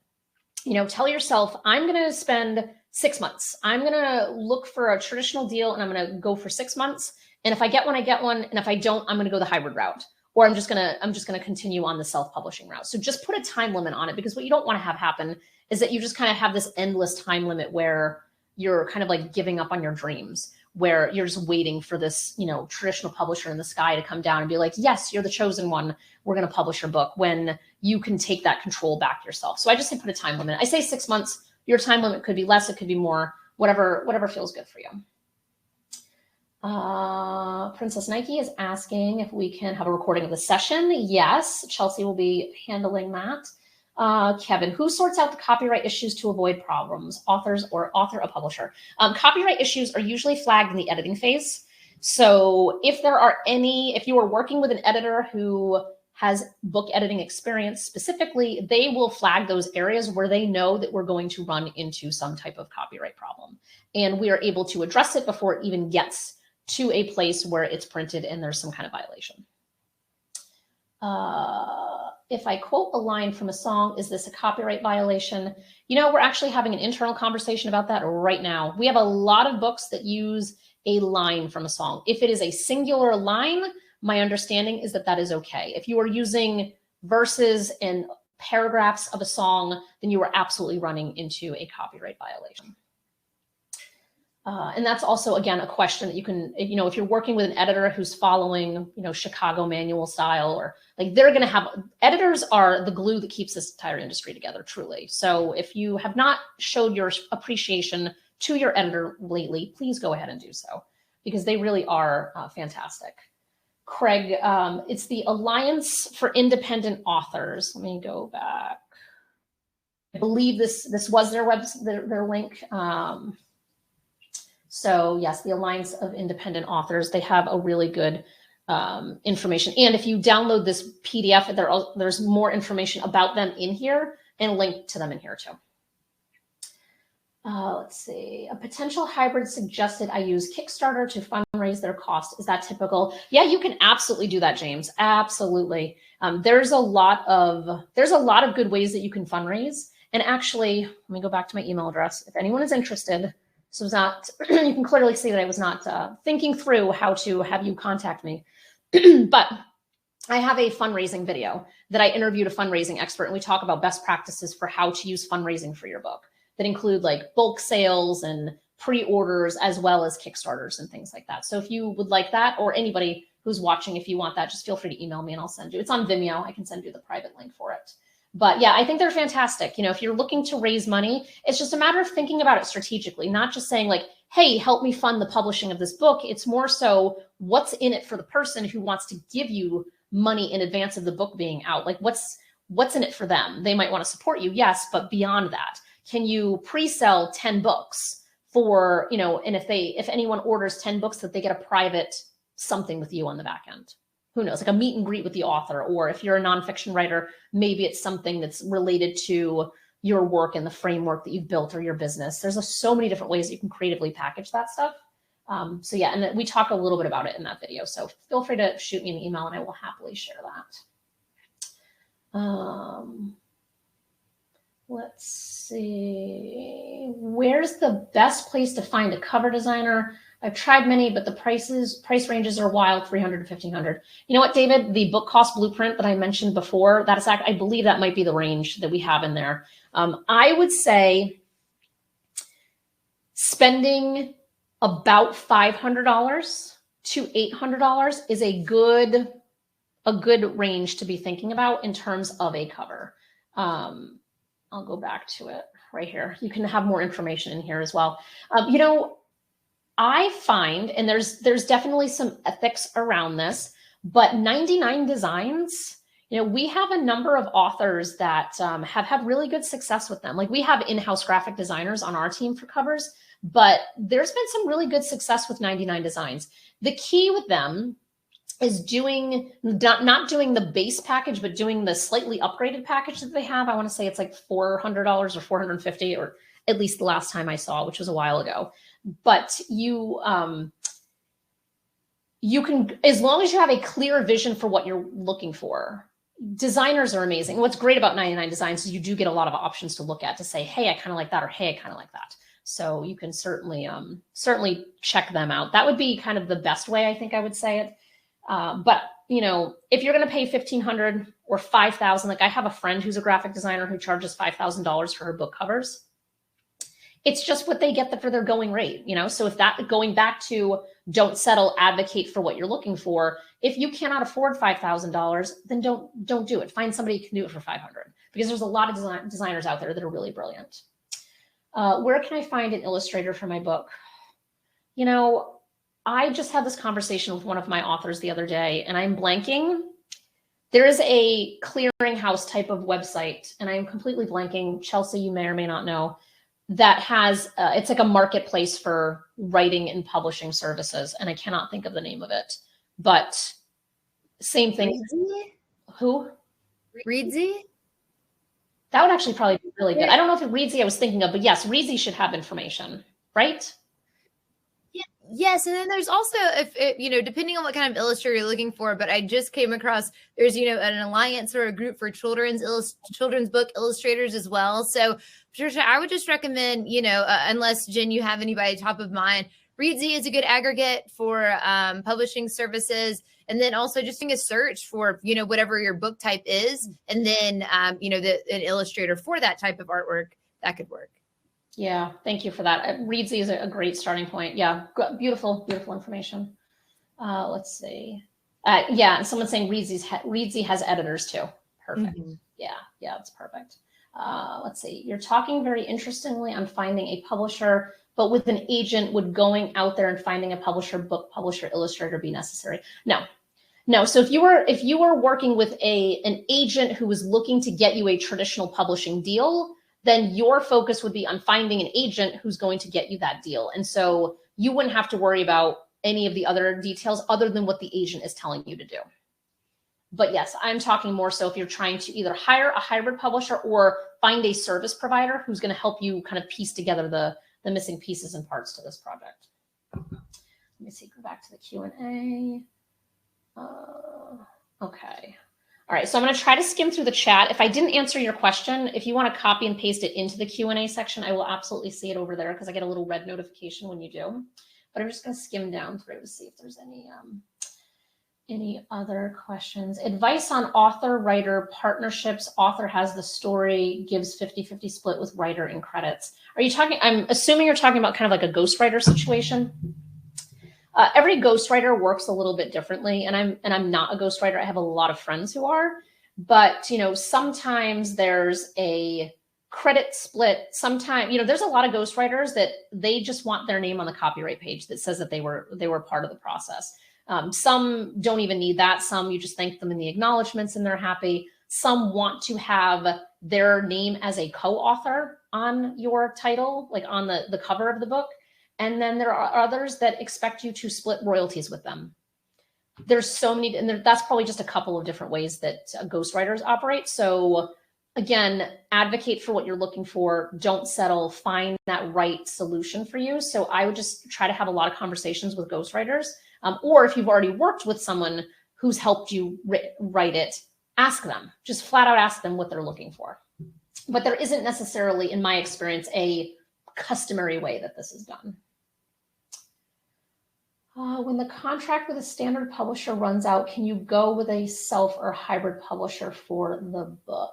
Tell yourself, I'm going to spend 6 months. I'm going to look for a traditional deal, and I'm going to go for 6 months. And if I get one, I get one. And if I don't, I'm going to go the hybrid route, or I'm just going to continue on the self-publishing route. So just put a time limit on it, because what you don't want to have happen is that you just kind of have this endless time limit where you're kind of giving up on your dreams, where you're just waiting for this, traditional publisher in the sky to come down and be like, yes, you're the chosen one. We're going to publish your book, when you can take that control back yourself. So I just say put a time limit. I say 6 months. Your time limit could be less. It could be more, whatever feels good for you. Princess Nike is asking if we can have a recording of the session. Yes, Chelsea will be handling that. Kevin, who sorts out the copyright issues to avoid problems, authors or author or publisher? Copyright issues are usually flagged in the editing phase. So if you are working with an editor who has book editing experience specifically, they will flag those areas where they know that we're going to run into some type of copyright problem. And we are able to address it before it even gets to a place where it's printed and there's some kind of violation. If I quote a line from a song, is this a copyright violation? We're actually having an internal conversation about that right now. We have a lot of books that use a line from a song. If it is a singular line, my understanding is that that is okay. If you are using verses and paragraphs of a song, then you are absolutely running into a copyright violation. And that's also, again, a question that you can, if you're working with an editor who's following, Chicago manual style, or they're going to have, editors are the glue that keeps this entire industry together, truly. So if you have not showed your appreciation to your editor lately, please go ahead and do so, because they really are fantastic. Craig, it's the Alliance for Independent Authors. Let me go back. I believe this was their website, their link. So yes, the Alliance of Independent Authors, they have a really good information. And if you download this PDF, there's more information about them in here and a link to them in here too. Let's see, a potential hybrid suggested I use Kickstarter to fundraise their cost. Is that typical? Yeah, you can absolutely do that, James. Absolutely. There's a lot of good ways that you can fundraise. And actually, let me go back to my email address. If anyone is interested, so it's not, you can clearly see that I was not thinking through how to have you contact me. But I have a fundraising video that I interviewed a fundraising expert, and we talk about best practices for how to use fundraising for your book that include like bulk sales and pre-orders, as well as Kickstarters and things like that. So if you would like that, or anybody who's watching, if you want that, just feel free to email me and I'll send you. It's on Vimeo. I can send you the private link for it. But yeah, I think they're fantastic. You know, if you're looking to raise money, it's just a matter of thinking about it strategically, not just saying like, hey, help me fund the publishing of this book. It's more so what's in it for the person who wants to give you money in advance of the book being out. Like what's in it for them? They might want to support you, yes, but beyond that, can you pre-sell 10 books for, you know, and if anyone orders 10 books, that they get a private something with you on the back end? Who knows, like a meet and greet with the author, or if you're a nonfiction writer, maybe it's something that's related to your work and the framework that you've built or your business. There's so many different ways that you can creatively package that stuff. So yeah, and we talk a little bit about it in that video. So feel free to shoot me an email and I will happily share that. Let's see, where's the best place to find a cover designer? I've tried many, but the price ranges are wild, $300 to $1,500. You know what, David? The book cost blueprint that I mentioned before, that is, I believe that might be the range that we have in there. I would say spending about $500 to $800 is a good range to be thinking about in terms of a cover. I'll go back to it right here. You can have more information in here as well. You know, I find, and there's definitely some ethics around this, but 99 Designs, you know, we have a number of authors that have had really good success with them. Like we have in-house graphic designers on our team for covers, but there's been some really good success with 99 Designs. The key with them is not doing the base package, but doing the slightly upgraded package that they have. I want to say it's like $400 or $450, or at least the last time I saw, which was a while ago. But you can, as long as you have a clear vision for what you're looking for. Designers are amazing. What's great about 99 Designs is you do get a lot of options to look at to say, hey, I kind of like that, or hey, I kind of like that. So you can certainly check them out. That would be kind of the best way, I think I would say it. But you know, if you're going to pay $1,500 or $5,000, like I have a friend who's a graphic designer who charges $5,000 for her book covers. It's just what they get for their going rate, you know? So if that, going back to don't settle, advocate for what you're looking for. If you cannot afford $5,000, then don't do it. Find somebody who can do it for $500, because there's a lot of designers out there that are really brilliant. Where can I find an illustrator for my book? You know, I just had this conversation with one of my authors the other day, and I'm blanking. There is a clearinghouse type of website, and I'm completely blanking. Chelsea, you may or may not know, that has, it's like a marketplace for writing and publishing services, and I cannot think of the name of it, but same thing. Reedsy? Who? Reedsy? That would actually probably be really good. I don't know if it's Reedsy I was thinking of, but yes, Reedsy should have information, right? Yes, and then there's also, if you know, depending on what kind of illustrator you're looking for, but I just came across, there's, you know, an alliance or a group for children's book illustrators as well. So Patricia, I would just recommend, you know, unless Jen, you have anybody top of mind, Reedsy is a good aggregate for publishing services. And then also just doing a search for, you know, whatever your book type is, and then, you know, an illustrator for that type of artwork, that could work. Yeah, thank you for that. Reedsy is a great starting point. Yeah, beautiful, beautiful information. Let's see. Yeah, and someone's saying Reedsy has editors too. Perfect. Mm-hmm. Yeah, that's perfect. Let's see. You're talking very interestingly on finding a publisher, but with an agent, would going out there and finding a publisher, book publisher, illustrator be necessary? No. So if you were working with an agent who was looking to get you a traditional publishing deal, then your focus would be on finding an agent who's going to get you that deal. And so you wouldn't have to worry about any of the other details other than what the agent is telling you to do. But yes, I'm talking more so if you're trying to either hire a hybrid publisher or find a service provider who's going to help you kind of piece together the missing pieces and parts to this project. Let me see, go back to the Q&A. Okay. All right, so I'm going to try to skim through the chat. If I didn't answer your question, if you want to copy and paste it into the Q&A section, I will absolutely see it over there because I get a little red notification when you do. But I'm just going to skim down through to see if there's Any other questions? Advice on author-writer partnerships. Author has the story, gives 50-50 split with writer and credits. Are you talking, I'm assuming you're talking about kind of like a ghostwriter situation? Every ghostwriter works a little bit differently, and I'm not a ghostwriter. I have a lot of friends who are, but sometimes there's a credit split. Sometimes there's a lot of ghostwriters that they just want their name on the copyright page that says that they were part of the process. Some don't even need that. Some you just thank them in the acknowledgments and they're happy. Some want to have their name as a co-author on your title, like on the cover of the book. And then there are others that expect you to split royalties with them. There's so many, and that's probably just a couple of different ways that ghostwriters operate. So again, advocate for what you're looking for. Don't settle. Find that right solution for you. So I would just try to have a lot of conversations with ghostwriters. Or if you've already worked with someone who's helped you write it, ask them. Just flat out ask them what they're looking for. But there isn't necessarily, in my experience, a customary way that this is done. When the contract with a standard publisher runs out, can you go with a self or hybrid publisher for the book?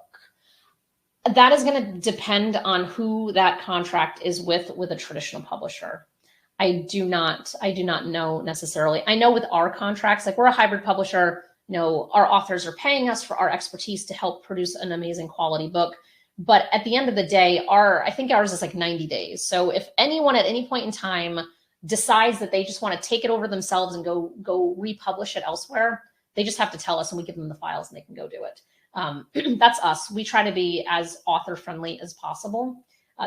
That is going to depend on who that contract is with a traditional publisher. I do not know necessarily. I know with our contracts, like we're a hybrid publisher, our authors are paying us for our expertise to help produce an amazing quality book. But at the end of the day, I think ours is like 90 days. So if anyone at any point in time decides that they just want to take it over themselves and go republish it elsewhere, they just have to tell us and we give them the files and they can go do it. That's us. We try to be as author friendly as possible.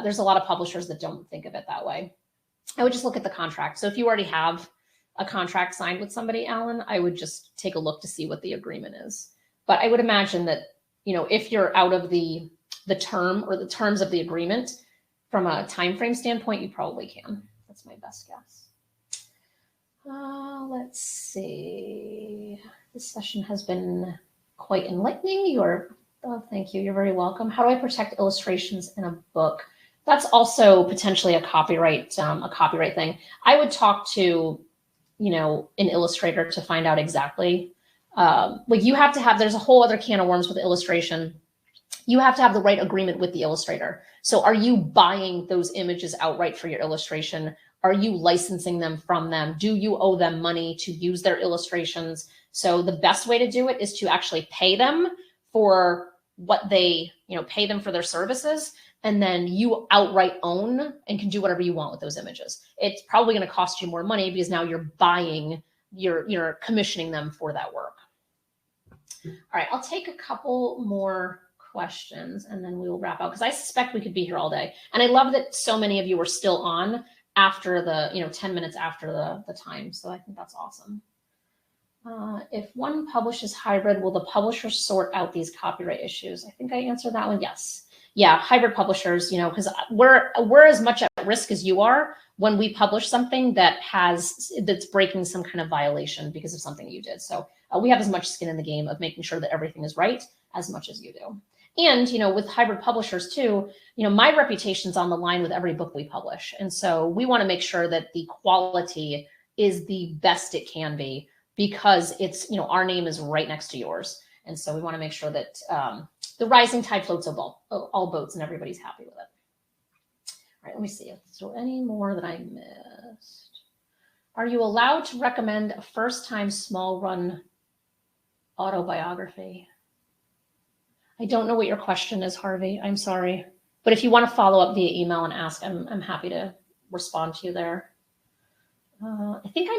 There's a lot of publishers that don't think of it that way. I would just look at the contract. So if you already have a contract signed with somebody, Alan, I would just take a look to see what the agreement is. But I would imagine that, if you're out of the term or the terms of the agreement from a time frame standpoint, you probably can. That's my best guess. Let's see. This session has been quite enlightening. Thank you. You're very welcome. How do I protect illustrations in a book? That's also potentially a copyright thing. I would talk to, an illustrator to find out exactly. Like you have to have. There's a whole other can of worms with illustration. You have to have the right agreement with the illustrator. So are you buying those images outright for your illustration? Are you licensing them from them? Do you owe them money to use their illustrations? So the best way to do it is to actually pay them for what they, pay them for their services. And then you outright own and can do whatever you want with those images. It's probably going to cost you more money because now you're commissioning them for that work. All right, I'll take a couple more questions and then we will wrap up because I suspect we could be here all day. And I love that so many of you are still on after the 10 minutes after the time. So I think that's awesome. If one publishes hybrid, will the publisher sort out these copyright issues? I think I answered that one. Yes. Yeah, hybrid publishers, because we're as much at risk as you are when we publish something that's breaking some kind of violation because of something you did. So we have as much skin in the game of making sure that everything is right as much as you do. And, with hybrid publishers too, my reputation's on the line with every book we publish. And so we want to make sure that the quality is the best it can be because it's, our name is right next to yours. And so we want to make sure that the rising tide floats all boats and everybody's happy with it. All right, let me see. Is there any more that I missed? Are you allowed to recommend a first-time small run autobiography? I don't know what your question is, Harvey. I'm sorry. But if you want to follow up via email and ask, I'm happy to respond to you there. I think I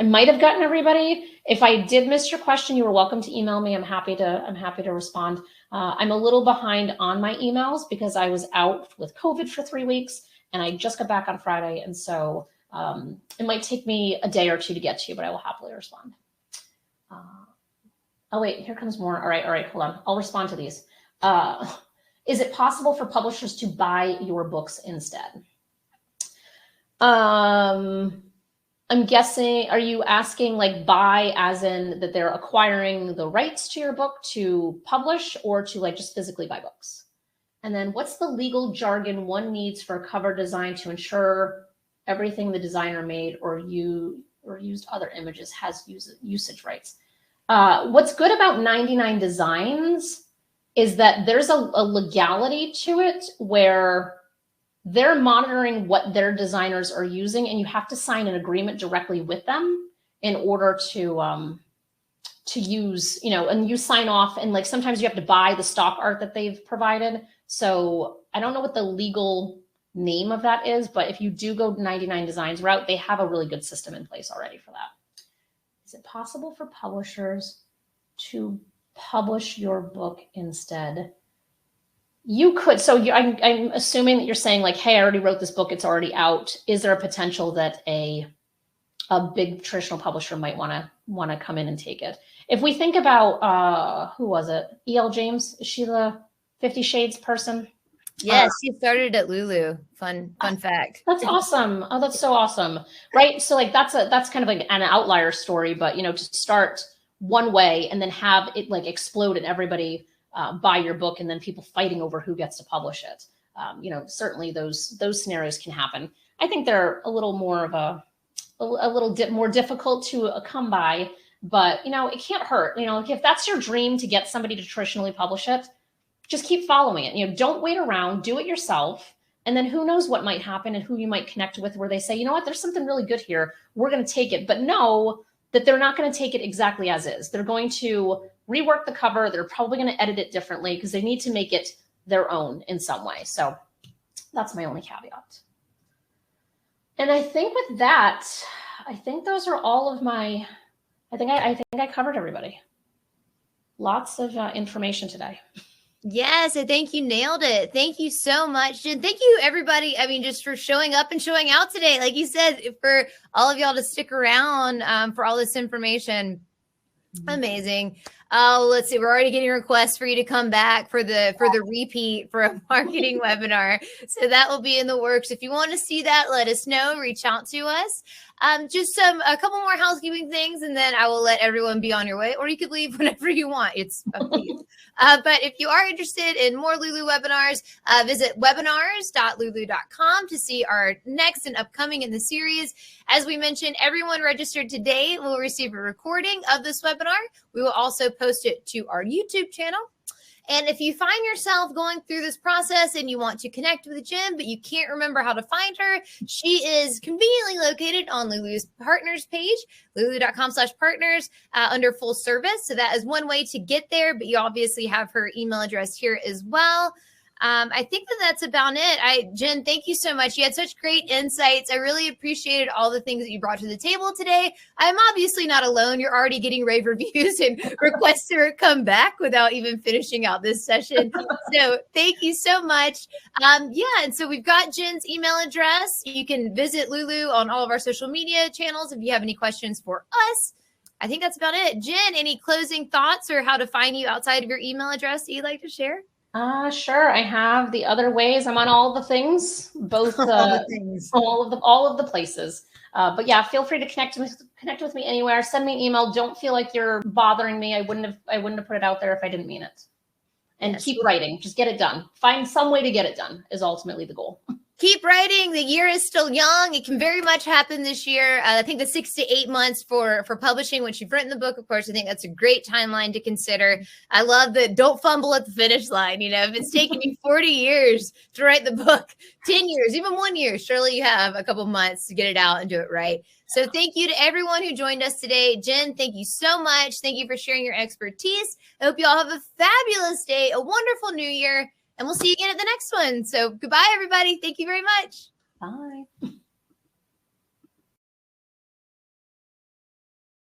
might have gotten everybody. If I did miss your question, you were welcome to email me. I'm happy to respond. I'm a little behind on my emails because I was out with COVID for 3 weeks and I just got back on Friday. And so it might take me a day or two to get to you, but I will happily respond. Oh, wait, here comes more. All right, hold on. I'll respond to these. Is it possible for publishers to buy your books instead? I'm guessing, are you asking like buy as in that they're acquiring the rights to your book to publish or to like just physically buy books? And then what's the legal jargon one needs for a cover design to ensure everything the designer made or used other images has usage rights? What's good about 99 Designs is that there's a legality to it where they're monitoring what their designers are using, and you have to sign an agreement directly with them in order to use, and you sign off, and like sometimes you have to buy the stock art that they've provided. So I don't know what the legal name of that is, but if you do go 99 Designs route, they have a really good system in place already for that. Is it possible for publishers to publish your book instead? You could. So I'm assuming that you're saying like, hey, I already wrote this book. It's already out. Is there a potential that a big traditional publisher might want to come in and take it? If we think about, who was it? E.L. James? Is she the 50 Shades person? Yes, she started at Lulu. Fun fact. That's awesome. Oh, that's so awesome. Right. So like that's kind of like an outlier story, but to start one way and then have it like explode and everybody buy your book and then people fighting over who gets to publish it. Certainly those scenarios can happen. I think they're a little more of a little more difficult to come by, but it can't hurt. If that's your dream to get somebody to traditionally publish it, just keep following it. Don't wait around, do it yourself. And then who knows what might happen and who you might connect with where they say, you know what, there's something really good here. We're going to take it. But know that they're not going to take it exactly as is. They're going to rework the cover. They're probably going to edit it differently because they need to make it their own in some way. So that's my only caveat. And I think with that, I think those are all of my, I think I covered everybody. Lots of information today. Yes, I think you nailed it. Thank you so much, Jenn. Thank you, everybody. I mean, just for showing up and showing out today. Like you said, for all of y'all to stick around for all this information. Amazing. Oh, let's see. We're already getting requests for you to come back for the repeat for a marketing webinar. So that will be in the works. If you want to see that, let us know. Reach out to us. Just a couple more housekeeping things, and then I will let everyone be on your way, or you could leave whenever you want. It's up to you. But if you are interested in more Lulu webinars, visit webinars.lulu.com to see our next and upcoming in the series. As we mentioned, everyone registered today will receive a recording of this webinar. We will also post it to our YouTube channel. And if you find yourself going through this process and you want to connect with Jenn, but you can't remember how to find her, she is conveniently located on Lulu's partners page, lulu.com/partners under full service. So that is one way to get there, but you obviously have her email address here as well. I think that's about it. Jenn, thank you so much. You had such great insights. I really appreciated all the things that you brought to the table today. I'm obviously not alone. You're already getting rave reviews and requests to come back without even finishing out this session. So thank you so much. And so we've got Jenn's email address. You can visit Lulu on all of our social media channels if you have any questions for us. I think that's about it. Jenn, any closing thoughts or how to find you outside of your email address that you'd like to share? Sure. I have the other ways. I'm on all the things, both all of the places. But yeah, feel free to connect with me anywhere. Send me an email. Don't feel like you're bothering me. I wouldn't have put it out there if I didn't mean it. And keep writing. Just get it done. Find some way to get it done is ultimately the goal. Keep writing. The year is still young. It can very much happen this year. I think the 6 to 8 months for publishing, once you've written the book, of course, I think that's a great timeline to consider. I love that. Don't fumble at the finish line. If it's taken you 40 years to write the book, 10 years, even 1 year, surely you have a couple months to get it out and do it right. So thank you to everyone who joined us today. Jenn, thank you so much. Thank you for sharing your expertise. I hope you all have a fabulous day, a wonderful new year. And we'll see you again at the next one. So goodbye, everybody. Thank you very much. Bye.